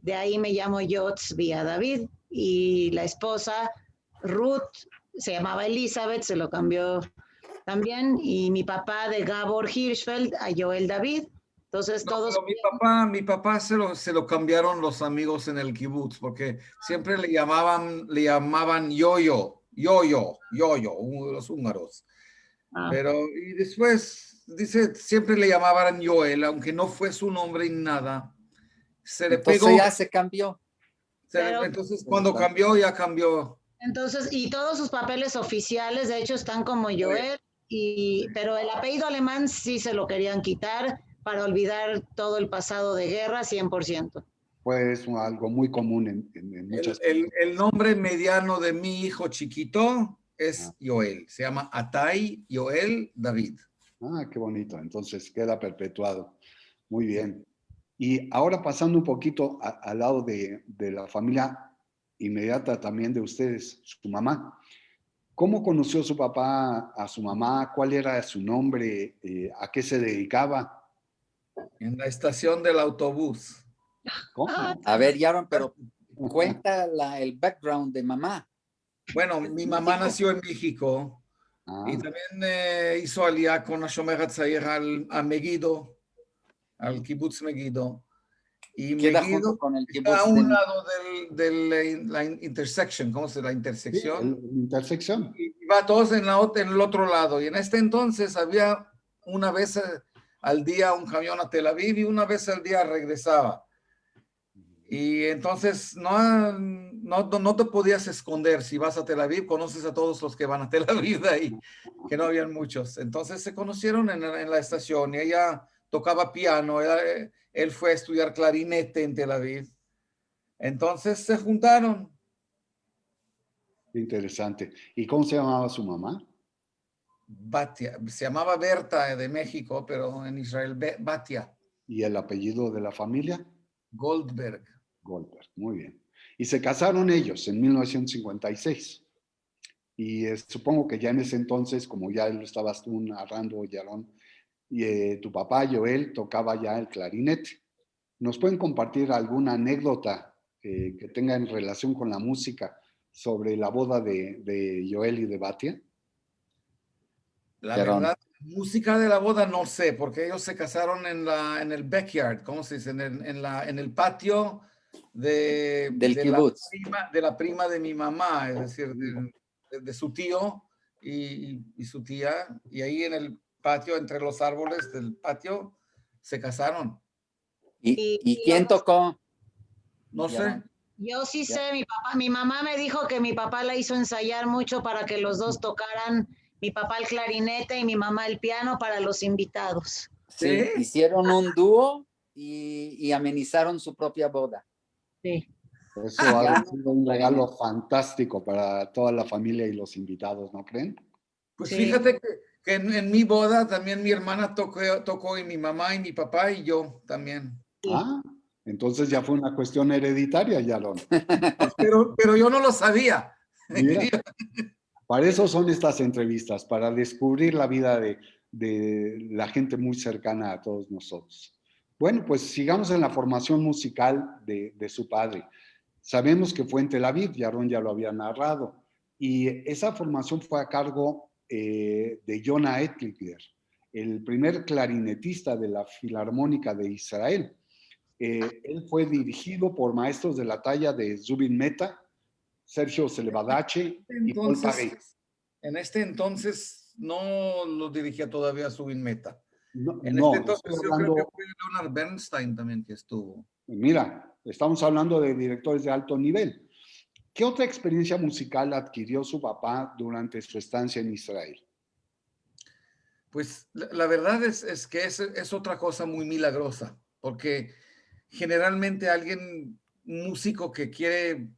de ahí me llamo yo Tzvi David, y la esposa Ruth se llamaba Elizabeth, se lo cambió también, y mi papá de Gabor Hirschfeld a Joel David. Entonces No, todos... pero mi papá se lo cambiaron los amigos en el kibutz, porque siempre le llamaban Yoyo, los húngaros. Pero, y después, dice, siempre le llamaban Joel, aunque no fue su nombre ni nada. Se le Entonces pegó. ya se cambió. Entonces, cuando cambió, ya cambió. Entonces, y todos sus papeles oficiales, de hecho, están como Joel, pero el apellido alemán sí se lo querían quitar para olvidar todo el pasado de guerra 100%. Pues algo muy común en muchas El nombre mediano de mi hijo chiquito es Joel. Se llama Atai Joel David. qué bonito. Entonces queda perpetuado. Muy bien. Y ahora pasando un poquito al lado de la familia inmediata también de ustedes, su mamá. ¿Cómo conoció su papá a su mamá? ¿Cuál era su nombre? ¿A qué se dedicaba? En la estación del autobús. ¿Cómo? A ver, Yaron, pero cuenta el background de mamá. Bueno, mi mamá nació en México y también hizo aliyah con Hashomer Hatzair a Megiddo, al kibbutz Megiddo. Y Queda Megiddo junto con el está a kibutz un lado de la intersection, ¿cómo se llama? La Sí, intersección. intersección. Y va todos en el otro lado. Y en este entonces había una vez al día un camión a Tel Aviv y una vez al día regresaba. Y entonces no te podías esconder. Si vas a Tel Aviv, conoces a todos los que van a Tel Aviv de ahí, que no habían muchos. Entonces se conocieron en la estación y ella tocaba piano. Él fue a estudiar clarinete en Tel Aviv. Entonces se juntaron. Interesante. ¿Y cómo se llamaba su mamá? Batia. Se llamaba Berta de México, pero en Israel Batia. ¿Y el apellido de la familia? Goldberg. Goldberg, muy bien. Y se casaron ellos en 1956. Y supongo que ya en ese entonces, como ya lo estabas tú narrando, Yaron, y tu papá, Joel, tocaba ya el clarinete. ¿Nos pueden compartir alguna anécdota que tenga en relación con la música sobre la boda de Joel y de Batia? La verdad, música de la boda no sé, porque ellos se casaron en el backyard, ¿cómo se dice? En el patio Del de kibutz. de la prima de mi mamá, es decir, de su tío y su tía, y ahí en el patio, entre los árboles del patio, se casaron. ¿Y quién tocó? No sé. Yaron? Yo sí Ya. sé, mi mamá me dijo que mi papá la hizo ensayar mucho para que los dos tocaran, mi papá el clarinete y mi mamá el piano para los invitados. Sí, ¿Sí? hicieron un dúo y amenizaron su propia boda. Sí. Eso ha Piano, sido un regalo clarinete. fantástico para toda la familia y los invitados, ¿no creen? Pues Sí. fíjate que en mi boda también mi hermana tocó y mi mamá y mi papá y yo también. Sí. Ah, entonces ya fue una cuestión hereditaria, Yaron. Pero yo no lo sabía. Mira, para eso son estas entrevistas, para descubrir la vida de la gente muy cercana a todos nosotros. Bueno, pues sigamos en la formación musical de su padre. Sabemos que fue en Tel Aviv, Yaron ya lo había narrado, y esa formación fue a cargo de Yona Etlinger, el primer clarinetista de la Filarmónica de Israel. Él fue dirigido por maestros de la talla de Zubin Mehta, Sergio Selvadache y Paul Entonces, Paré. en este entonces no lo dirigía todavía Subin Meta. No, En este no, estoy entonces yo creo que hablando, fue Leonard Bernstein también que estuvo. mira, estamos hablando de directores de alto nivel. ¿Qué otra experiencia musical adquirió su papá durante su estancia en Israel? Pues la verdad es que es otra cosa muy milagrosa, porque generalmente alguien, músico que quiere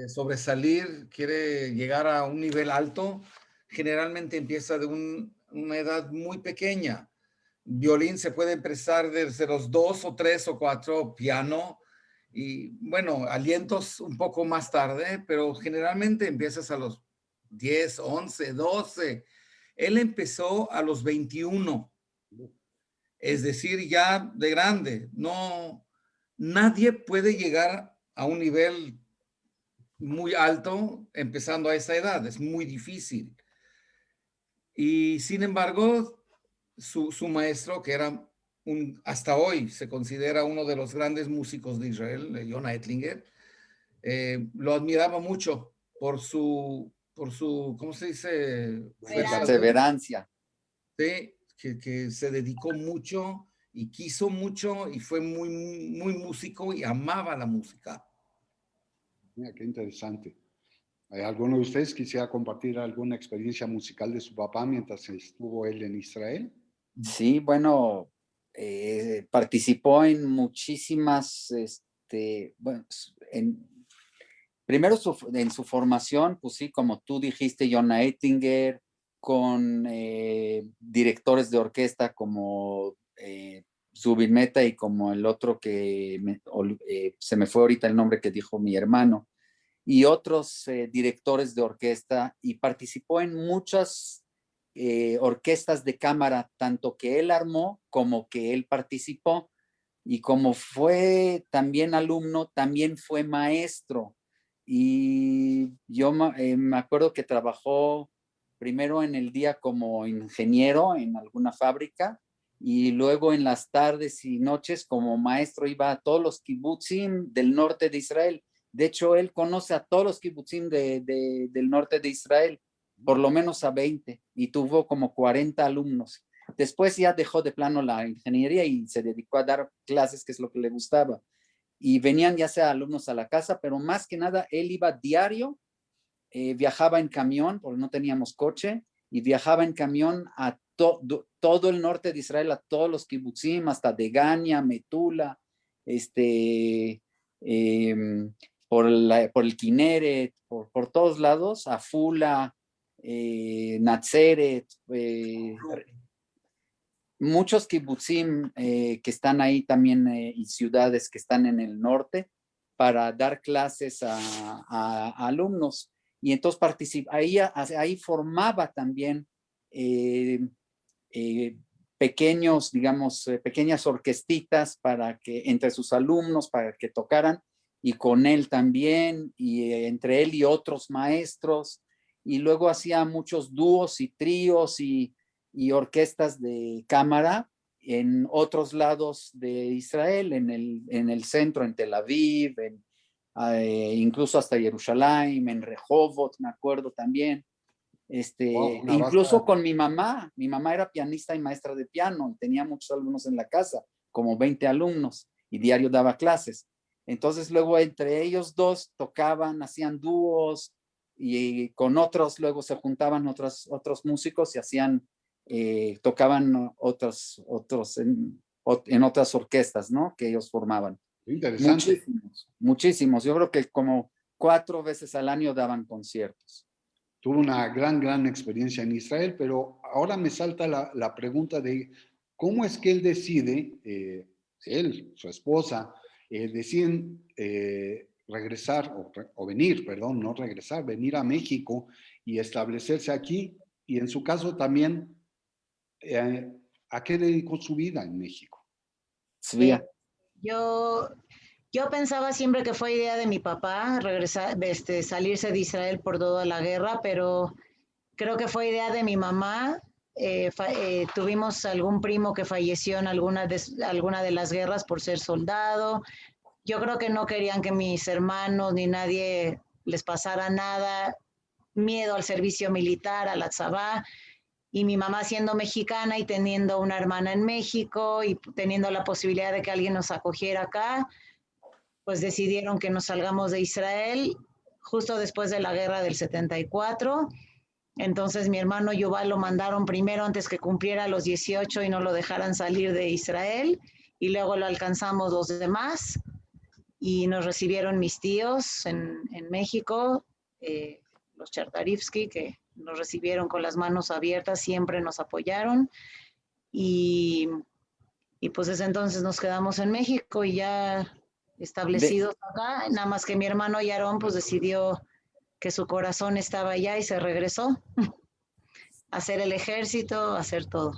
sobresalir, quiere llegar a un nivel alto, generalmente empieza de una edad muy pequeña. Violín se puede empezar desde los 2 o 3 o 4, piano, y bueno, alientos un poco más tarde, pero generalmente empiezas a los 10, 11, 12. Él empezó a los 21, es decir, ya de grande. No, nadie puede llegar a un nivel muy alto empezando a esa edad, es muy difícil. Y sin embargo, su maestro, que era hasta hoy se considera uno de los grandes músicos de Israel, Yona Etlinger, lo admiraba mucho por su, ¿cómo se dice? Perseverancia. Sí, que se dedicó mucho y quiso mucho y fue muy, muy músico y amaba la música. Mira, qué interesante. ¿Alguno de ustedes quisiera compartir alguna experiencia musical de su papá mientras estuvo él en Israel? Sí, bueno, participó en muchísimas, bueno, primero en su formación, pues sí, como tú dijiste, Yona Ettinger, con directores de orquesta como Zubin Mehta y como el otro que se me fue ahorita el nombre que dijo mi hermano, y otros directores de orquesta, y participó en muchas orquestas de cámara, tanto que él armó como que él participó. Y como fue también alumno, también fue maestro. Y yo me acuerdo que trabajó primero en el día como ingeniero en alguna fábrica y luego en las tardes y noches como maestro iba a todos los kibutzim del norte de Israel. De hecho, él conoce a todos los kibutzim del norte de Israel, por lo menos a 20, y tuvo como 40 alumnos. Después ya dejó de plano la ingeniería y se dedicó a dar clases, que es lo que le gustaba. Y venían ya sea alumnos a la casa, pero más que nada él iba diario, viajaba en camión, porque no teníamos coche, y viajaba en camión a todo el norte de Israel, a todos los kibutzim, hasta Degania, Metula, por el Kineret, por todos lados, Afula, Natzeret, muchos kibutzim que están ahí también y ciudades que están en el norte para dar clases a alumnos. Y entonces ahí formaba también pequeños, digamos, pequeñas orquestitas para que entre sus alumnos, para que tocaran, y con él también, y entre él y otros maestros, y luego hacía muchos dúos y tríos y orquestas de cámara en otros lados de Israel, en el centro, en Tel Aviv, incluso hasta Jerusalén, en Rehovot, me acuerdo también. Wow, una Incluso vasta- con mi mamá era pianista y maestra de piano, y tenía muchos alumnos en la casa, como 20 alumnos, y diario daba clases. Entonces luego entre ellos dos tocaban, hacían dúos, y con otros luego se juntaban otros músicos y tocaban otros en otras orquestas, ¿no? Que ellos formaban. Interesante. Muchísimos. Yo creo que como 4 veces al año daban conciertos. Tuvo una gran experiencia en Israel, pero ahora me salta la pregunta de cómo es que él decide, él, su esposa, deciden regresar o venir, perdón, no regresar, venir a México y establecerse aquí. Y en su caso también, ¿a qué dedicó su vida en México? Svia. Yo pensaba siempre que fue idea de mi papá regresar, salirse de Israel por toda la guerra, pero creo que fue idea de mi mamá. Tuvimos algún primo que falleció en alguna de las guerras por ser soldado. Yo creo que no querían que mis hermanos ni nadie les pasara nada, miedo al servicio militar, a la tzabá. Y mi mamá siendo mexicana y teniendo una hermana en México y teniendo la posibilidad de que alguien nos acogiera acá, pues decidieron que nos salgamos de Israel justo después de la guerra del 74. Entonces mi hermano Yuval lo mandaron primero antes que cumpliera los 18 y no lo dejaran salir de Israel, y luego lo alcanzamos los demás y nos recibieron mis tíos en México, los Chartarivsky, que nos recibieron con las manos abiertas, siempre nos apoyaron, y pues desde entonces nos quedamos en México y ya establecidos acá, nada más que mi hermano Yaron pues decidió que su corazón estaba allá y se regresó a hacer el ejército, a hacer todo.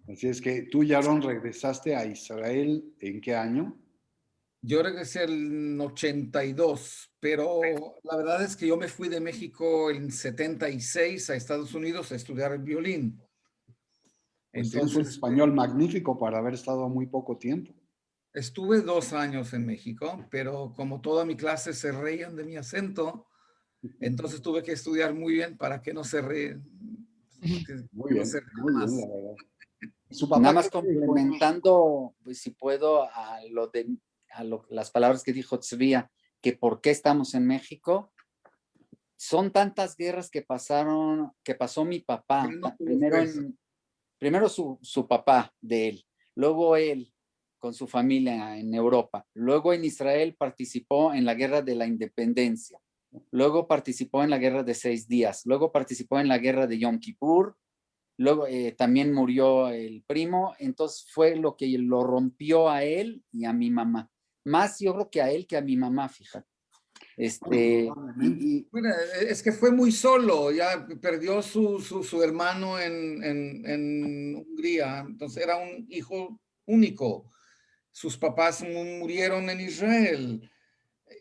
Así es que tú, Yaron, regresaste a Israel, ¿en qué año? Yo regresé en 82, pero la verdad es que yo me fui de México en 76 a Estados Unidos a estudiar el violín. Pues tienes un Entonces, español magnífico para haber estado muy poco tiempo. estuve 2 años en México, pero como toda mi clase se reían de mi acento, entonces tuve que estudiar muy bien para que no se ríen. Muy bien, muy bien, la verdad. ¿Su papá Nada más qué se dedicó? complementando, pues, si puedo, las palabras que dijo Tzvia, que por qué estamos en México. Son tantas guerras que pasó mi papá. Él no tuvo Primero, fuerza. primero su papá de él, luego él con su familia en Europa, luego en Israel participó en la guerra de la independencia, luego participó en la guerra de 6 días, luego participó en la guerra de Yom Kippur, luego también murió el primo. Entonces fue lo que lo rompió a él y a mi mamá, más yo creo que a él que a mi mamá, fíjate. Bueno, es que fue muy solo, ya perdió su hermano en Hungría, entonces era un hijo único. Sus papás murieron en Israel.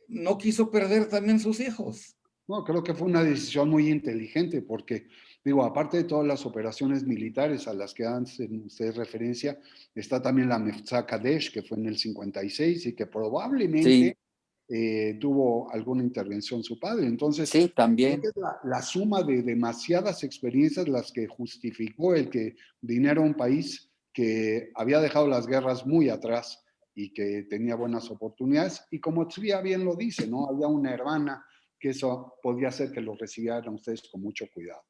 No quiso perder también sus hijos. No, creo que fue una decisión muy inteligente porque, digo, aparte de todas las operaciones militares a las que hacen ustedes referencia, está también la Mefza Kadesh, que fue en el 56 y que probablemente tuvo alguna intervención su padre. Entonces, sí, también. creo que es la suma de demasiadas experiencias las que justificó el que viniera a un país que había dejado las guerras muy atrás y que tenía buenas oportunidades. Y como Tzvia bien lo dice, ¿no? Había una hermana que eso podría hacer que los recibieran ustedes con mucho cuidado.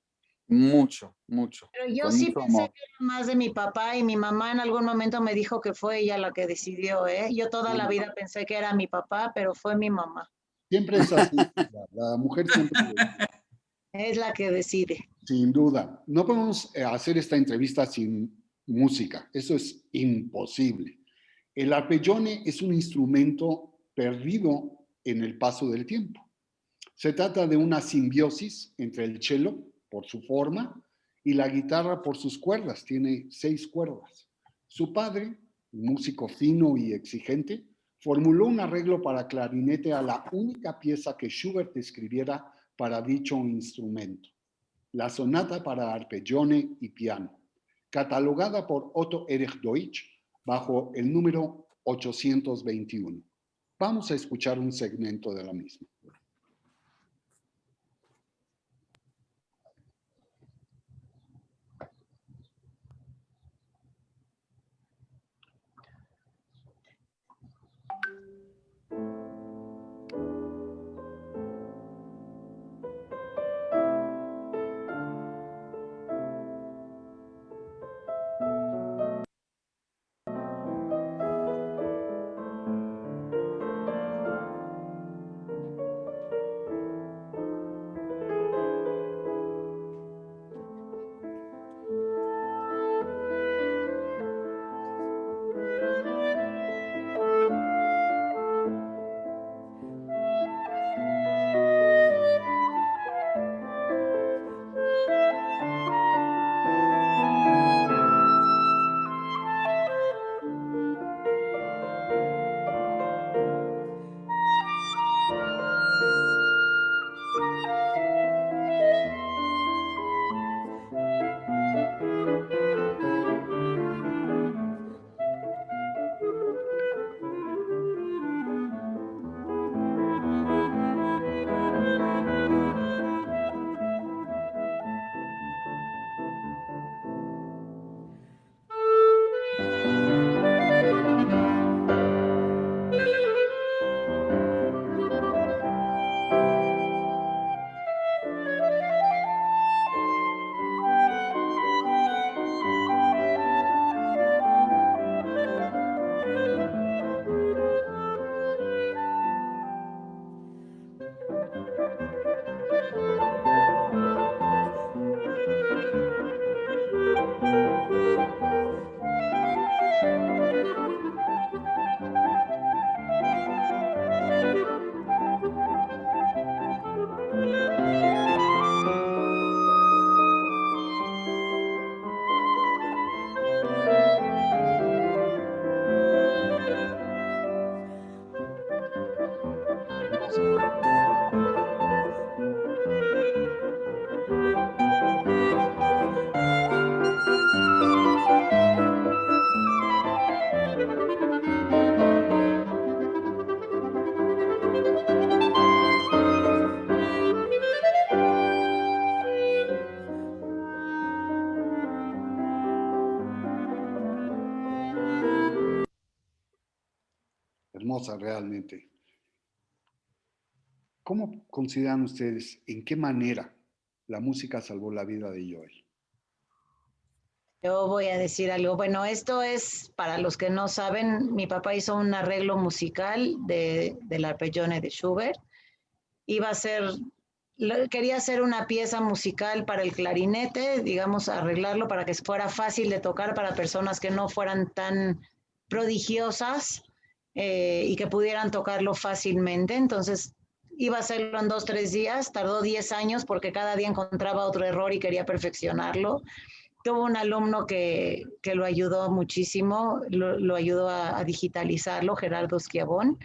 Mucho. Pero yo Con sí mucho pensé amor. que era más de mi papá, y mi mamá en algún momento me dijo que fue ella la que decidió, ¿eh? Yo toda la vida pensé que era mi papá, pero fue mi mamá. Siempre es así. La mujer siempre, Es la que decide. sin duda. No podemos hacer esta entrevista sin música. Eso es imposible. El arpeggione es un instrumento perdido en el paso del tiempo. Se trata de una simbiosis entre el cello, por su forma, y la guitarra por sus cuerdas. Tiene 6 cuerdas. Su padre, un músico fino y exigente, formuló un arreglo para clarinete a la única pieza que Schubert escribiera para dicho instrumento, la sonata para arpeggione y piano. catalogada por Otto Erich Deutsch bajo el número 821. Vamos a escuchar un segmento de la misma. Hermosa realmente. ¿Cómo consideran ustedes, en qué manera la música salvó la vida de Joel? Yo voy a decir algo. Bueno, esto es, para los que no saben, mi papá hizo un arreglo musical del Arpeggione de Schubert. Iba a ser, quería hacer una pieza musical para el clarinete, digamos, arreglarlo para que fuera fácil de tocar para personas que no fueran tan prodigiosas y que pudieran tocarlo fácilmente. Entonces, iba a hacerlo en 2-3 días, tardó 10 años porque cada día encontraba otro error y quería perfeccionarlo. Tuvo un alumno que lo ayudó muchísimo, lo ayudó a digitalizarlo, Gerardo Schiavón,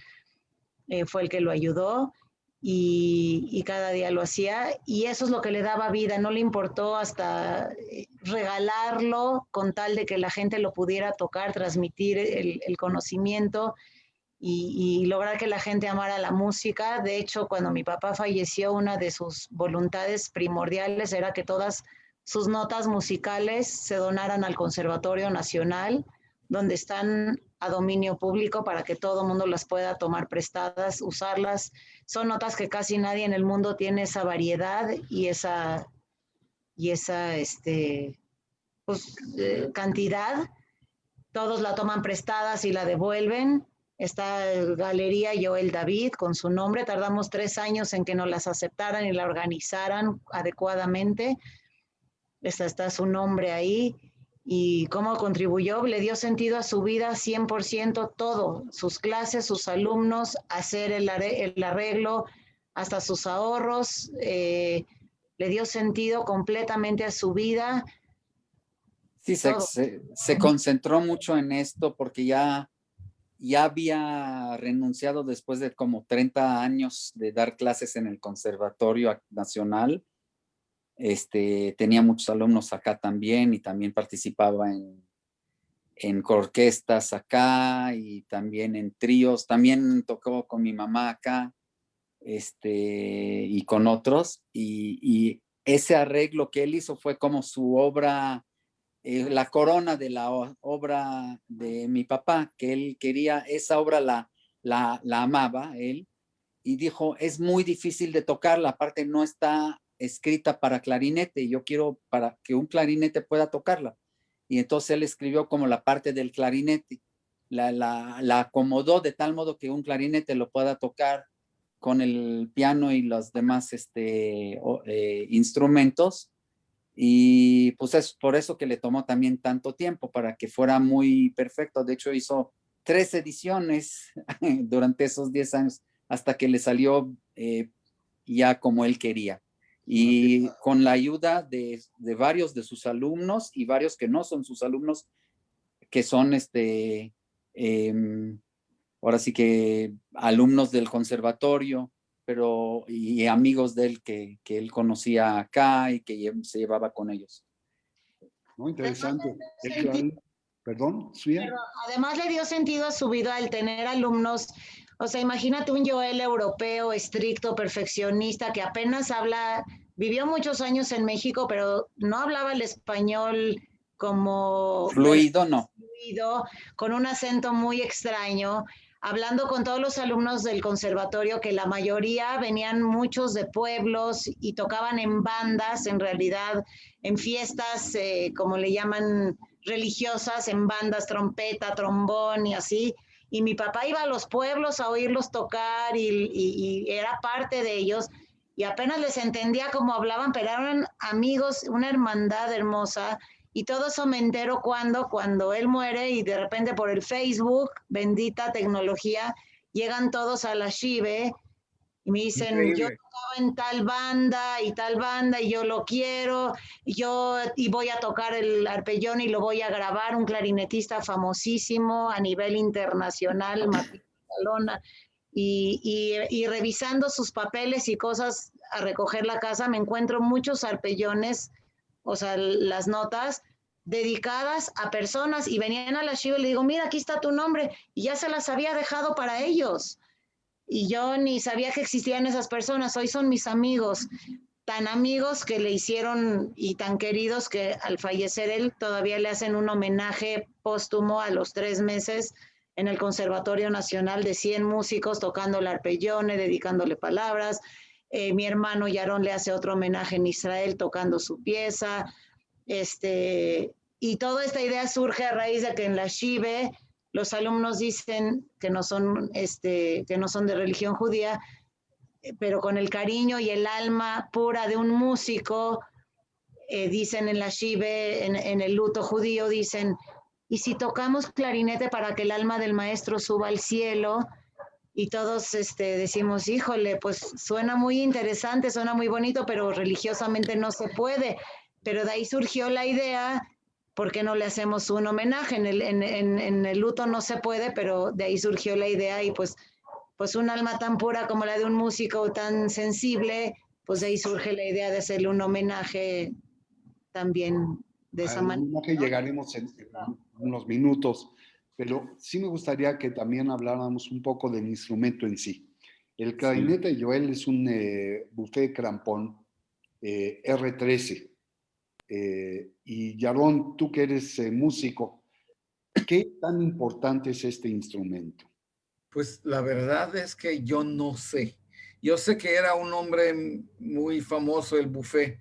fue el que lo ayudó y cada día lo hacía y eso es lo que le daba vida, no le importó hasta regalarlo con tal de que la gente lo pudiera tocar, transmitir el conocimiento y lograr que la gente amara la música. De hecho, cuando mi papá falleció, una de sus voluntades primordiales era que todas sus notas musicales se donaran al Conservatorio Nacional, donde están a dominio público para que todo el mundo las pueda tomar prestadas, usarlas. Son notas que casi nadie en el mundo tiene esa variedad y esa pues, cantidad. Todos la toman prestadas y la devuelven. Esta Galería Joel David con su nombre. Tardamos 3 años en que nos las aceptaran y la organizaran adecuadamente. Está su nombre ahí. Y cómo contribuyó, le dio sentido a su vida 100%, todo, sus clases, sus alumnos, hacer el arreglo, hasta sus ahorros, le dio sentido completamente a su vida. Sí, se concentró mucho en esto porque ya había renunciado después de como 30 años de dar clases en el Conservatorio Nacional. tenía muchos alumnos acá también y también participaba en orquestas acá y también en tríos. También tocó con mi mamá acá y con otros. Y ese arreglo que él hizo fue como su obra, la corona de la obra de mi papá, que él quería, esa obra la amaba él, y dijo, es muy difícil de tocarla, aparte no está escrita para clarinete, y yo quiero para que un clarinete pueda tocarla. Y entonces él escribió como la parte del clarinete, la acomodó de tal modo que un clarinete lo pueda tocar con el piano y los demás instrumentos. Y pues es por eso que le tomó también tanto tiempo, para que fuera muy perfecto. De hecho, hizo 3 ediciones durante esos 10 años, hasta que le salió ya como él quería. Y con la ayuda de varios de sus alumnos y varios que no son sus alumnos, que son ahora sí que alumnos del conservatorio, pero y amigos de él que él conocía acá y que se llevaba con ellos. ¿No? Interesante. Perdón, Pero además le dio sentido a su vida al tener alumnos. O sea, imagínate un Joel europeo, estricto, perfeccionista, que apenas vivió muchos años en México, pero no hablaba el español como fluido, no. Fluido, con un acento muy extraño, hablando con todos los alumnos del conservatorio, que la mayoría venían muchos de pueblos y tocaban en bandas, en realidad, en fiestas, como le llaman, religiosas, en bandas, trompeta, trombón y así. Y mi papá iba a los pueblos a oírlos tocar y era parte de ellos. Y apenas les entendía cómo hablaban, pero eran amigos, una hermandad hermosa. Y todo eso me entero cuando él muere y de repente por el Facebook, bendita tecnología, llegan todos a la Shive y me dicen, Increíble. yo tocaba en tal banda y yo lo quiero, y voy a tocar el arpellón y lo voy a grabar, un clarinetista famosísimo a nivel internacional, Martín Salona. Y revisando sus papeles y cosas a recoger la casa, me encuentro muchos arpellones, o sea, las notas dedicadas a personas, y venían a la Shiva y le digo, mira, aquí está tu nombre, y ya se las había dejado para ellos. Y yo ni sabía que existían esas personas, hoy son mis amigos, tan amigos que le hicieron y tan queridos que al fallecer él todavía le hacen un homenaje póstumo a los 3 meses en el Conservatorio Nacional, de 100 músicos tocando el arpellone, dedicándole palabras. Mi hermano Yaron le hace otro homenaje en Israel tocando su pieza. Y toda esta idea surge a raíz de que en la Shive los alumnos dicen que no son de religión judía, pero con el cariño y el alma pura de un músico, dicen en la Shive, en el luto judío, dicen, ¿y si tocamos clarinete para que el alma del maestro suba al cielo? Y todos decimos, híjole, pues suena muy interesante, suena muy bonito, pero religiosamente no se puede. Pero de ahí surgió la idea, ¿por qué no le hacemos un homenaje? En el luto no se puede, pero de ahí surgió la idea, y pues un alma tan pura como la de un músico tan sensible, pues de ahí surge la idea de hacerle un homenaje también de esa manera. Al homenaje llegaremos en unos minutos, pero sí me gustaría que también habláramos un poco del instrumento en sí. El clarinete de Joel es un Buffet Crampon R13. Y Yaron, tú que eres músico, ¿qué tan importante es este instrumento? Pues la verdad es que yo no sé. Yo sé que era un hombre muy famoso, el Buffet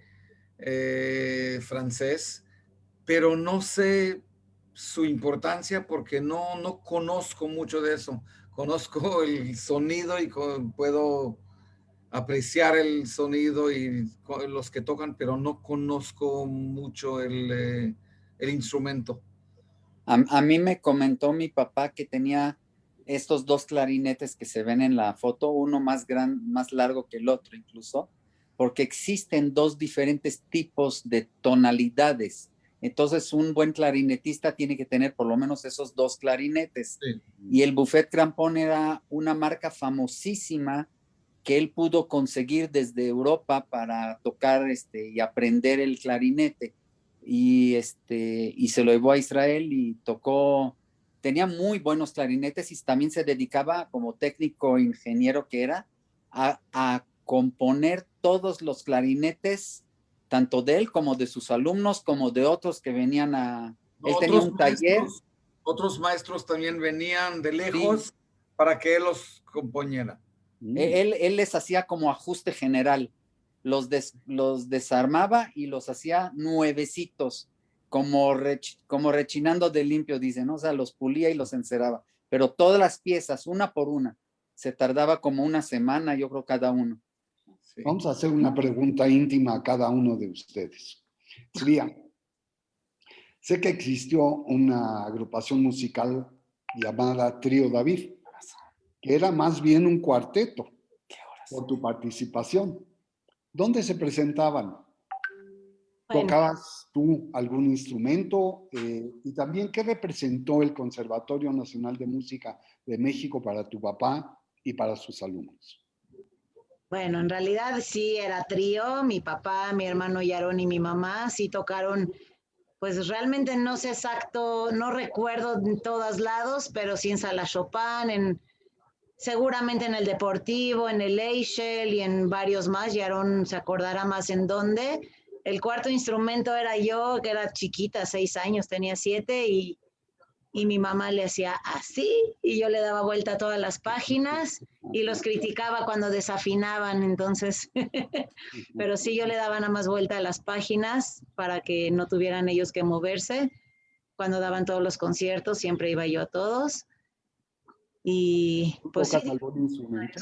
francés, pero no sé su importancia porque no conozco mucho de eso. Conozco el sonido y puedo apreciar el sonido y los que tocan, pero no conozco mucho el instrumento. A mí me comentó mi papá que tenía estos 2 clarinetes que se ven en la foto, uno más grande, más largo que el otro incluso, porque existen 2 diferentes tipos de tonalidades. Entonces un buen clarinetista tiene que tener por lo menos esos 2 clarinetes. Sí. Y el Buffet Crampon era una marca famosísima que él pudo conseguir desde Europa para tocar y aprender el clarinete. Y se lo llevó a Israel y tocó, tenía muy buenos clarinetes y también se dedicaba como técnico ingeniero que era a componer todos los clarinetes, tanto de él como de sus alumnos, como de otros que venían a... Él tenía un taller. Otros maestros también venían de lejos, sí, para que él los componiera. Él les hacía como ajuste general, los desarmaba y los hacía nuevecitos, como rechinando de limpio, dicen, ¿no? O sea, los pulía y los enceraba, pero todas las piezas, una por una, se tardaba como una semana, yo creo, cada uno. Sí. Vamos a hacer una pregunta íntima a cada uno de ustedes. Sería, sé que existió una agrupación musical llamada Trío David, que era más bien un cuarteto, por tu participación. ¿Dónde se presentaban? Bueno. ¿Tocabas tú algún instrumento? Y también, ¿qué representó el Conservatorio Nacional de Música de México para tu papá y para sus alumnos? Bueno, en realidad sí era trío, mi papá, mi hermano Yaron y mi mamá sí tocaron, pues realmente no sé exacto, no recuerdo en todos lados, pero sí en Sala Chopin, seguramente en el Deportivo, en el Eichel y en varios más. Yaron se acordará más en dónde. El cuarto instrumento era yo, que era chiquita, 6 años, tenía 7, y mi mamá le hacía así, y yo le daba vuelta a todas las páginas y los criticaba cuando desafinaban, entonces, pero sí, yo le daba nada más vuelta a las páginas para que no tuvieran ellos que moverse. Cuando daban todos los conciertos, siempre iba yo a todos. Y pues ¿Tocas sí, algún instrumento?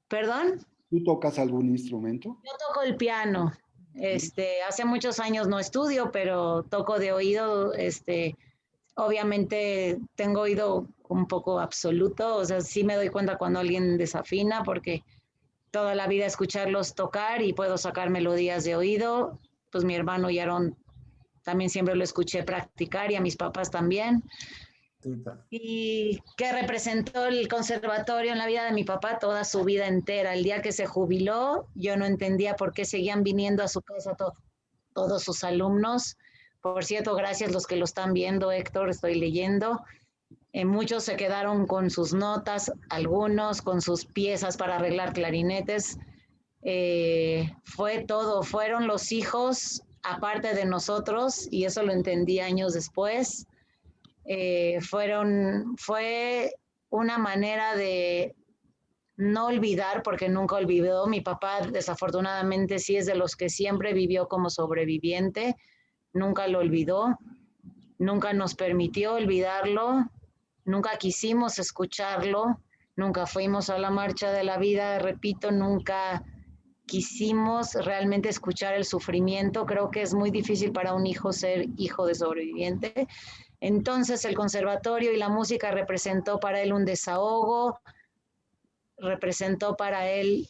¿Perdón? ¿Tú tocas algún instrumento? Yo toco el piano. Hace muchos años no estudio, pero toco de oído. Obviamente tengo oído un poco absoluto, o sea, sí me doy cuenta cuando alguien desafina, porque toda la vida escucharlos tocar y puedo sacar melodías de oído. Pues mi hermano Yaron también siempre lo escuché practicar, y a mis papás también. Y que representó el conservatorio en la vida de mi papá toda su vida entera. El día que se jubiló, yo no entendía por qué seguían viniendo a su casa todos sus alumnos. Por cierto, gracias los que lo están viendo, Héctor, estoy leyendo. Muchos se quedaron con sus notas, algunos con sus piezas para arreglar clarinetes. Fue todo, fueron los hijos aparte de nosotros, y eso lo entendí años después. Fue una manera de no olvidar, porque nunca olvidó. Mi papá desafortunadamente sí es de los que siempre vivió como sobreviviente, nunca lo olvidó, nunca nos permitió olvidarlo, nunca quisimos escucharlo, nunca fuimos a la marcha de la vida, repito, nunca quisimos realmente escuchar el sufrimiento. Creo que es muy difícil para un hijo ser hijo de sobreviviente. Entonces el conservatorio y la música representó para él un desahogo, representó para él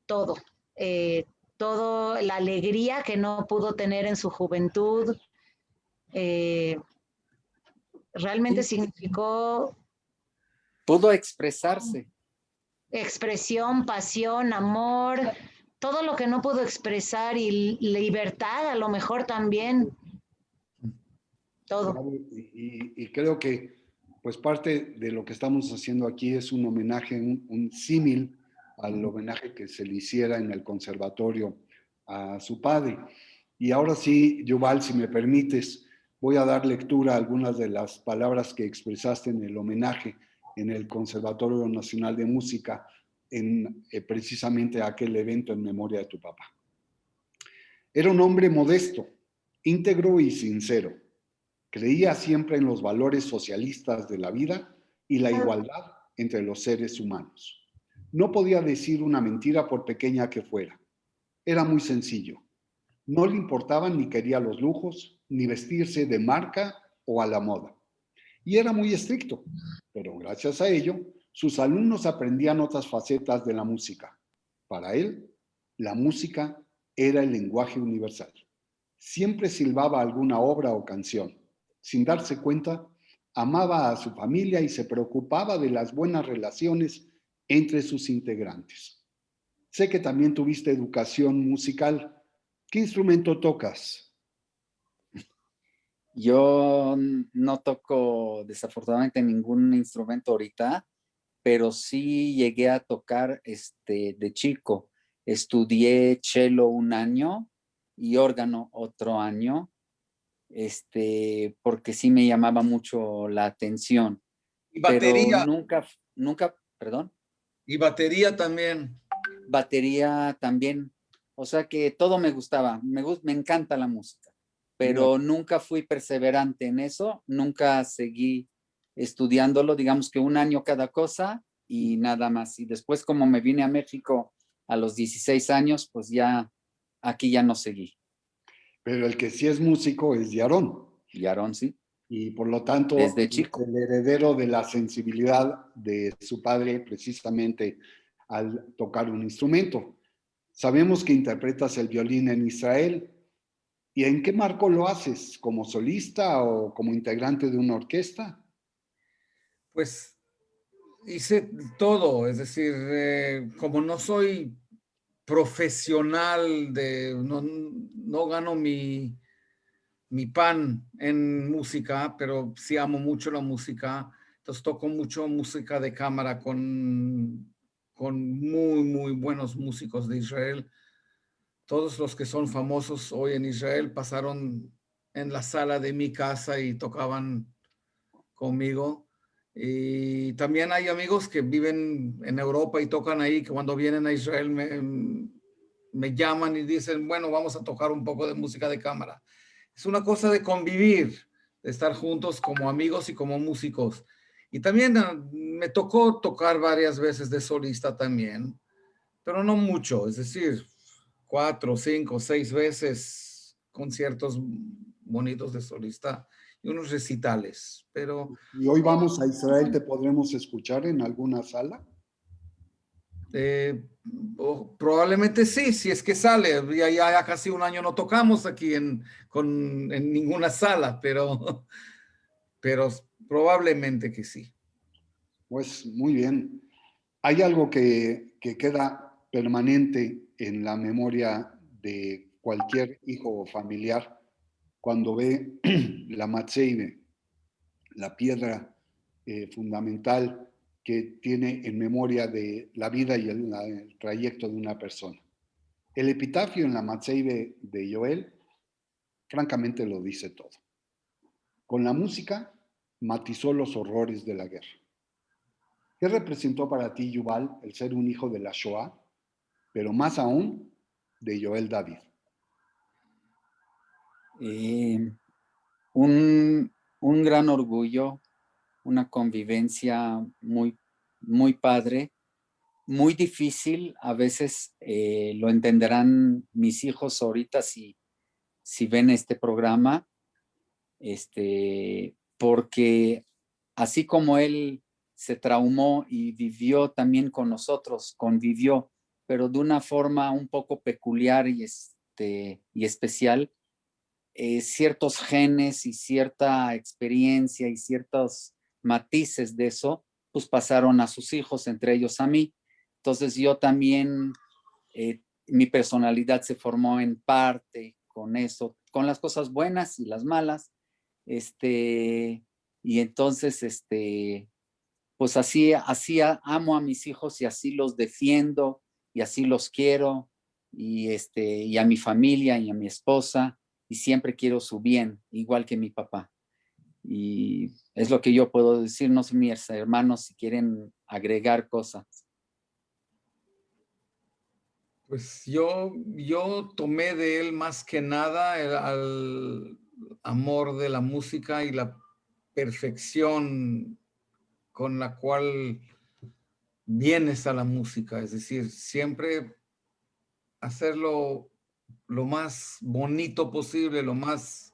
todo, todo, la alegría que no pudo tener en su juventud. Realmente significó... Pudo expresarse. Expresión, pasión, amor, todo lo que no pudo expresar, y libertad a lo mejor también. Todo. Y creo que pues parte de lo que estamos haciendo aquí es un homenaje, un símil al homenaje que se le hiciera en el conservatorio a su padre. Y ahora sí, Yuval, si me permites, voy a dar lectura a algunas de las palabras que expresaste en el homenaje en el Conservatorio Nacional de Música, en precisamente aquel evento en memoria de tu papá. Era un hombre modesto, íntegro y sincero. Creía siempre en los valores socialistas de la vida y la igualdad entre los seres humanos. No podía decir una mentira por pequeña que fuera. Era muy sencillo. No le importaban ni quería los lujos, ni vestirse de marca o a la moda. Y era muy estricto, pero gracias a ello, sus alumnos aprendían otras facetas de la música. Para él, la música era el lenguaje universal. Siempre silbaba alguna obra o canción. Sin darse cuenta, amaba a su familia y se preocupaba de las buenas relaciones entre sus integrantes. Sé que también tuviste educación musical. ¿Qué instrumento tocas? Yo no toco desafortunadamente ningún instrumento ahorita, pero sí llegué a tocar de chico. Estudié cello un año y órgano otro año, porque sí me llamaba mucho la atención, Y pero batería, nunca, perdón, y batería también. batería también. O sea que todo me gustaba, me encanta la música, Mira, pero nunca fui perseverante en eso, nunca seguí estudiándolo, digamos que un año cada cosa y nada más. Y después como me vine a México a los 16 años, pues ya aquí ya no seguí. pero el que sí es músico es Yaron. Y Aarón sí, Y por lo tanto, desde es chico. el heredero de la sensibilidad de su padre precisamente al tocar un instrumento. Sabemos que interpretas el violín en Israel. ¿Y en qué marco lo haces? ¿Como solista o como integrante de una orquesta? Pues hice todo, es decir, como no soy profesional no gano mi pan en música, pero sí amo mucho la música. Entonces toco mucho música de cámara con muy, muy buenos músicos de Israel. Todos los que son famosos hoy en Israel pasaron en la sala de mi casa y tocaban conmigo. Y también hay amigos que viven en Europa y tocan ahí, que cuando vienen a Israel me llaman y dicen, bueno, vamos a tocar un poco de música de cámara. Es una cosa de convivir, de estar juntos como amigos y como músicos. Y también me tocó tocar varias veces de solista también, pero no mucho, es decir, 4, 5, 6 veces conciertos bonitos de solista y unos recitales, pero Y hoy vamos a Israel, ¿te podremos escuchar en alguna sala? eh, probablemente sí, si es que sale. Ya casi un año no tocamos aquí en ninguna sala, pero probablemente que sí. Pues muy bien. Hay algo que queda permanente en la memoria de cualquier hijo o familiar cuando ve la Matzeibe, la piedra fundamental que tiene en memoria de la vida y el trayecto de una persona. El epitafio en la Matzeibe de Joel, francamente, lo dice todo. Con la música matizó los horrores de la guerra. ¿Qué representó para ti, Yuval, el ser un hijo de la Shoah, pero más aún de Joel David? Un gran orgullo, una convivencia muy, muy padre, muy difícil. A veces lo entenderán mis hijos ahorita si ven este programa, porque así como él se traumó y vivió también con nosotros, convivió, pero de una forma un poco peculiar y especial, ciertos genes y cierta experiencia y ciertos matices de eso, pues pasaron a sus hijos, entre ellos a mí. Entonces yo también, mi personalidad se formó en parte con eso, con las cosas buenas y las malas, y entonces, pues así amo a mis hijos y así los defiendo y así los quiero y a mi familia y a mi esposa y siempre quiero su bien, igual que mi papá. Y es lo que yo puedo decir, no sé mis hermanos si quieren agregar cosas. Pues yo tomé de él más que nada al amor de la música y la perfección con la cual vienes a la música, es decir, siempre hacerlo lo más bonito posible, lo más,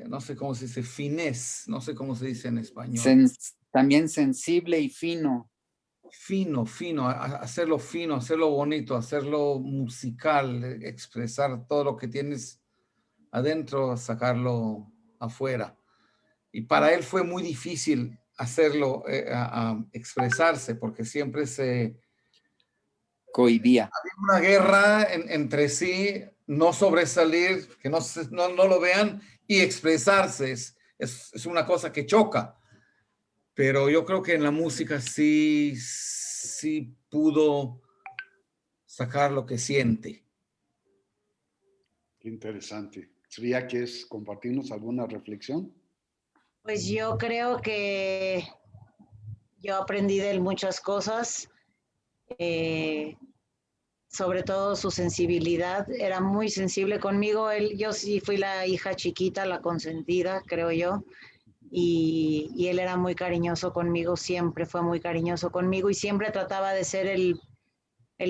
no sé cómo se dice, finés, no sé cómo se dice en español. También sensible y fino. Fino, hacerlo bonito, hacerlo musical, expresar todo lo que tienes adentro, sacarlo afuera. Y para él fue muy difícil hacerlo, expresarse, porque siempre cohibía. Una guerra entre sí, no sobresalir, que no lo vean y expresarse. Es una cosa que choca. Pero yo creo que en la música sí pudo sacar lo que siente. Qué interesante. ¿Sería que es compartirnos alguna reflexión? Pues yo creo que yo aprendí de él muchas cosas, sobre todo su sensibilidad. Era muy sensible conmigo. Yo sí fui la hija chiquita, la consentida, creo yo. Y él era muy cariñoso conmigo, siempre fue muy cariñoso conmigo y siempre trataba de ser el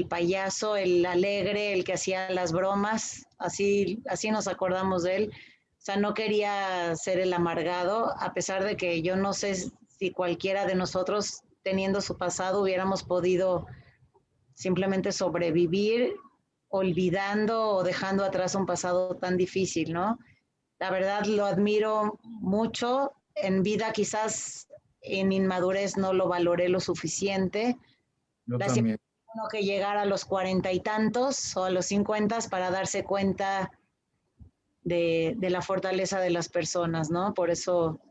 payaso, el alegre, el que hacía las bromas, así nos acordamos de él. O sea, no quería ser el amargado, a pesar de que yo no sé si cualquiera de nosotros, teniendo su pasado, hubiéramos podido simplemente sobrevivir olvidando o dejando atrás un pasado tan difícil, ¿no? La verdad lo admiro mucho. En vida quizás en inmadurez no lo valoré lo suficiente. Yo La también. uno que llegar a los 40 y tantos o a los 50 para darse cuenta de la fortaleza de las personas, ¿no? Por eso,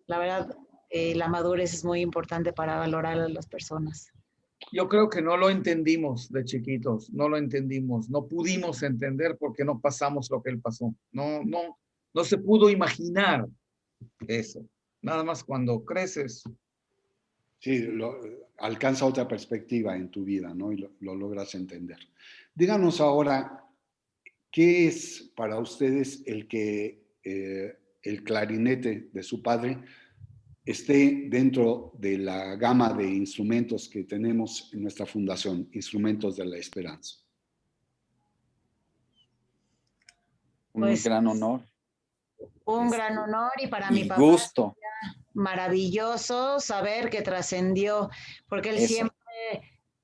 la verdad, la madurez es muy importante para valorar a las personas. Yo creo que no lo entendimos de chiquitos, no lo entendimos, no pudimos entender porque no pasamos lo que él pasó. No se pudo imaginar eso. Nada más cuando creces. Sí, alcanza otra perspectiva en tu vida, ¿no? Y lo logras entender. Díganos ahora, ¿qué es para ustedes el que el clarinete de su padre esté dentro de la gama de instrumentos que tenemos en nuestra fundación, Instrumentos de la Esperanza? Un gran honor. Un gran honor y para mi papá gusto. maravilloso saber que trascendió, porque él siempre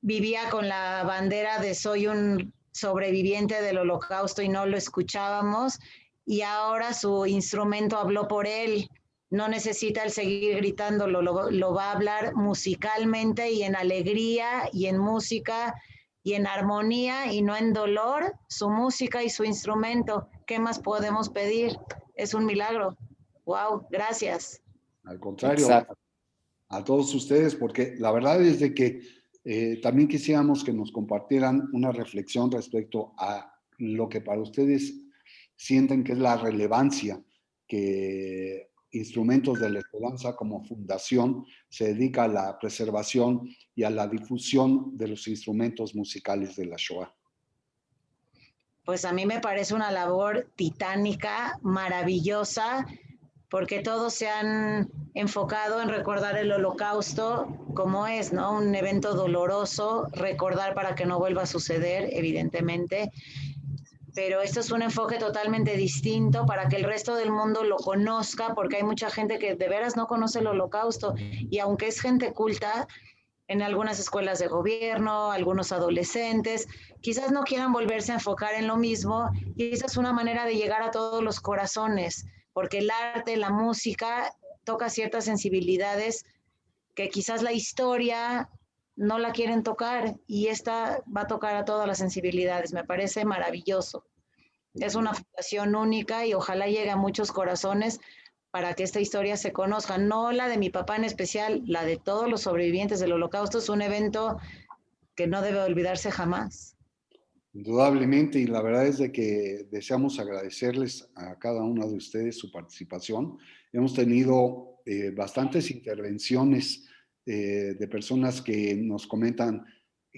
vivía con la bandera de soy un sobreviviente del Holocausto y no lo escuchábamos, y ahora su instrumento habló por él. No necesita el seguir gritándolo, lo va a hablar musicalmente y en alegría y en música y en armonía y no en dolor, su música y su instrumento. ¿Qué más podemos pedir? Es un milagro. Wow, gracias. Al contrario, a todos ustedes, porque la verdad es de que también quisiéramos que nos compartieran una reflexión respecto a lo que para ustedes sienten que es la relevancia que Instrumentos de la Esperanza como fundación se dedica a la preservación y a la difusión de los instrumentos musicales de la Shoah. Pues a mí me parece una labor titánica, maravillosa, porque todos se han enfocado en recordar el Holocausto como es, ¿no? Un evento doloroso, recordar para que no vuelva a suceder, evidentemente, pero esto es un enfoque totalmente distinto para que el resto del mundo lo conozca, porque hay mucha gente que de veras no conoce el Holocausto, y aunque es gente culta, en algunas escuelas de gobierno, algunos adolescentes, quizás no quieran volverse a enfocar en lo mismo, y esa es una manera de llegar a todos los corazones, porque el arte, la música, toca ciertas sensibilidades que quizás la historia no la quieren tocar, y esta va a tocar a todas las sensibilidades. Me parece maravilloso. Es una fundación única y ojalá llegue a muchos corazones para que esta historia se conozca, no la de mi papá en especial, la de todos los sobrevivientes del Holocausto. Es un evento que no debe olvidarse jamás. Indudablemente, y la verdad es de que deseamos agradecerles a cada uno de ustedes su participación. Hemos tenido bastantes intervenciones de personas que nos comentan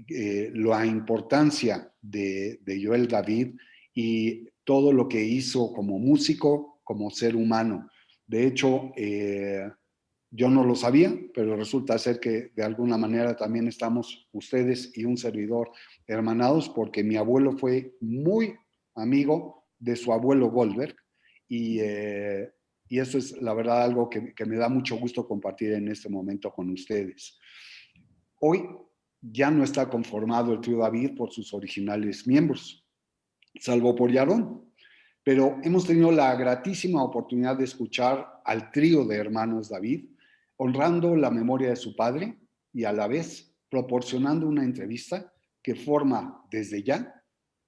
la importancia de Joel David y todo lo que hizo como músico, como ser humano. De hecho, yo no lo sabía, pero resulta ser que de alguna manera también estamos ustedes y un servidor hermanados, porque mi abuelo fue muy amigo de su abuelo Goldberg y eso es la verdad algo que me da mucho gusto compartir en este momento con ustedes. Hoy ya no está conformado el trío David por sus originales miembros, salvo por Yarón, pero hemos tenido la gratísima oportunidad de escuchar al trío de hermanos David, honrando la memoria de su padre y a la vez proporcionando una entrevista que forma desde ya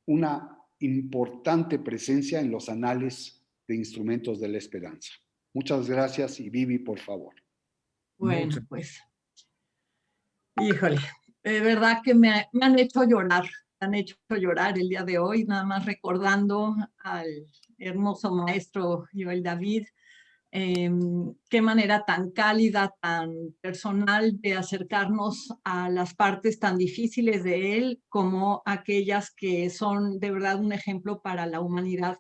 una importante presencia en los anales de instrumentos de la esperanza. Muchas gracias y Vivi, por favor. Bueno, pues, híjole, de verdad que me han hecho llorar, me han hecho llorar el día de hoy, nada más recordando al hermoso maestro Joel David. Qué manera tan cálida, tan personal de acercarnos a las partes tan difíciles de él como aquellas que son de verdad un ejemplo para la humanidad.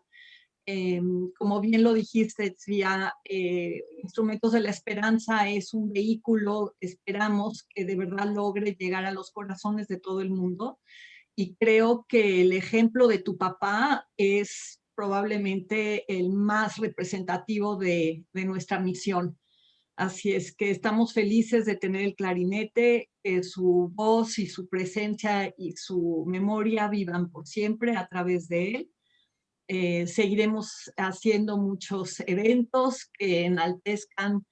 Como bien lo dijiste, Tzvia, Instrumentos de la Esperanza es un vehículo, esperamos que de verdad logre llegar a los corazones de todo el mundo. Y creo que el ejemplo de tu papá es probablemente el más representativo de nuestra misión. Así es que estamos felices de tener el clarinete, que su voz y su presencia y su memoria vivan por siempre a través de él. Seguiremos haciendo muchos eventos que enaltezcan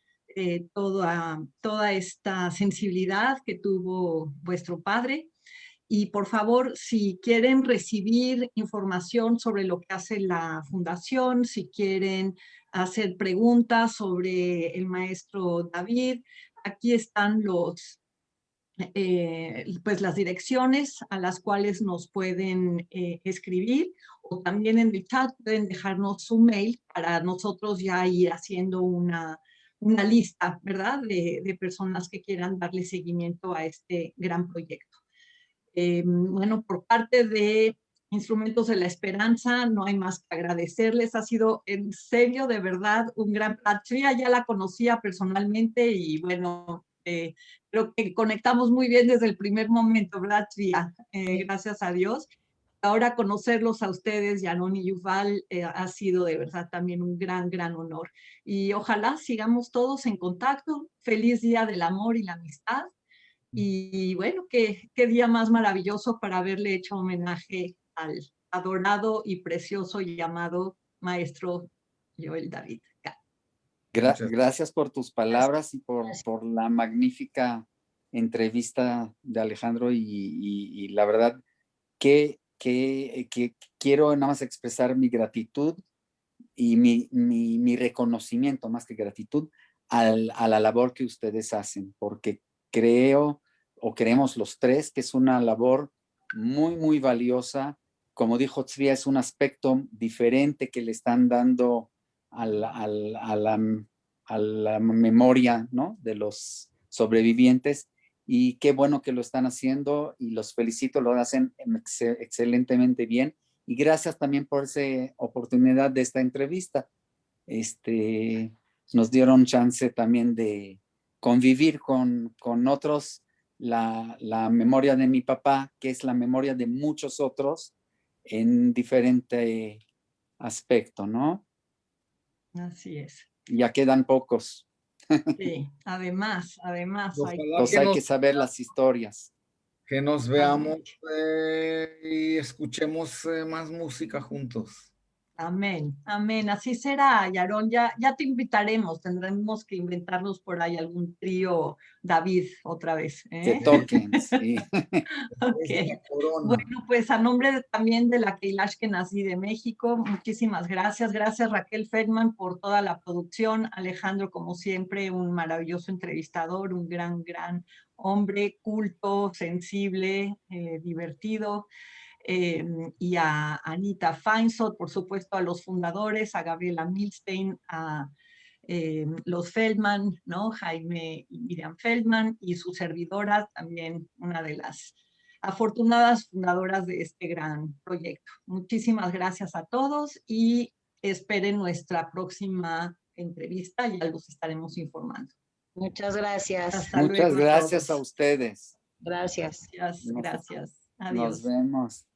toda esta sensibilidad que tuvo vuestro padre. Y por favor, si quieren recibir información sobre lo que hace la fundación, si quieren hacer preguntas sobre el maestro David, aquí están pues las direcciones a las cuales nos pueden escribir, o también en el chat pueden dejarnos su mail para nosotros ya ir haciendo una lista, ¿verdad? De personas que quieran darle seguimiento a este gran proyecto. Bueno, por parte de Instrumentos de la Esperanza, no hay más que agradecerles. Ha sido en serio, de verdad, un gran placer. Ya la conocía personalmente y bueno, creo que conectamos muy bien desde el primer momento, ¿verdad, Tria? Gracias a Dios. Ahora conocerlos a ustedes, Yaron y Yuval, ha sido de verdad también un gran, gran honor. Y ojalá sigamos todos en contacto. Feliz Día del Amor y la Amistad. Y bueno, qué día más maravilloso para haberle hecho homenaje al adorado y precioso llamado maestro Joel David. Gracias por tus palabras y por la magnífica entrevista de Alejandro y la verdad que quiero nada más expresar mi gratitud y mi reconocimiento, más que gratitud, a la labor que ustedes hacen, porque creemos los tres que es una labor muy, muy valiosa. Como dijo Tzvia, es un aspecto diferente que le están dando a la memoria, ¿no?, de los sobrevivientes, y qué bueno que lo están haciendo y los felicito, lo hacen excelentemente bien, y gracias también por esa oportunidad de esta entrevista. Nos dieron chance también de convivir con otros, la memoria de mi papá, que es la memoria de muchos otros en diferente aspecto, ¿no? Así es. Ya quedan pocos. Sí, además. Entonces hay que saber las historias. Que nos veamos y escuchemos más música juntos. Amén, amén. Así será, Yaron. Ya te invitaremos. Tendremos que inventarnos por ahí algún trío David otra vez. Que toquen, sí. Okay. Bueno, pues a nombre también de la Keilash Kenazí de México, muchísimas gracias. Gracias Raquel Feldman por toda la producción. Alejandro, como siempre, un maravilloso entrevistador, un gran hombre, culto, sensible, divertido. Y a Anita Feinsod, por supuesto a los fundadores, a Gabriela Milstein, a los Feldman, ¿no? Jaime y Miriam Feldman, y su servidora, también una de las afortunadas fundadoras de este gran proyecto. Muchísimas gracias a todos y esperen nuestra próxima entrevista, ya los estaremos informando. Muchas gracias. Hasta Muchas luego gracias a todos. ustedes. Gracias. Gracias. Adiós. Nos vemos.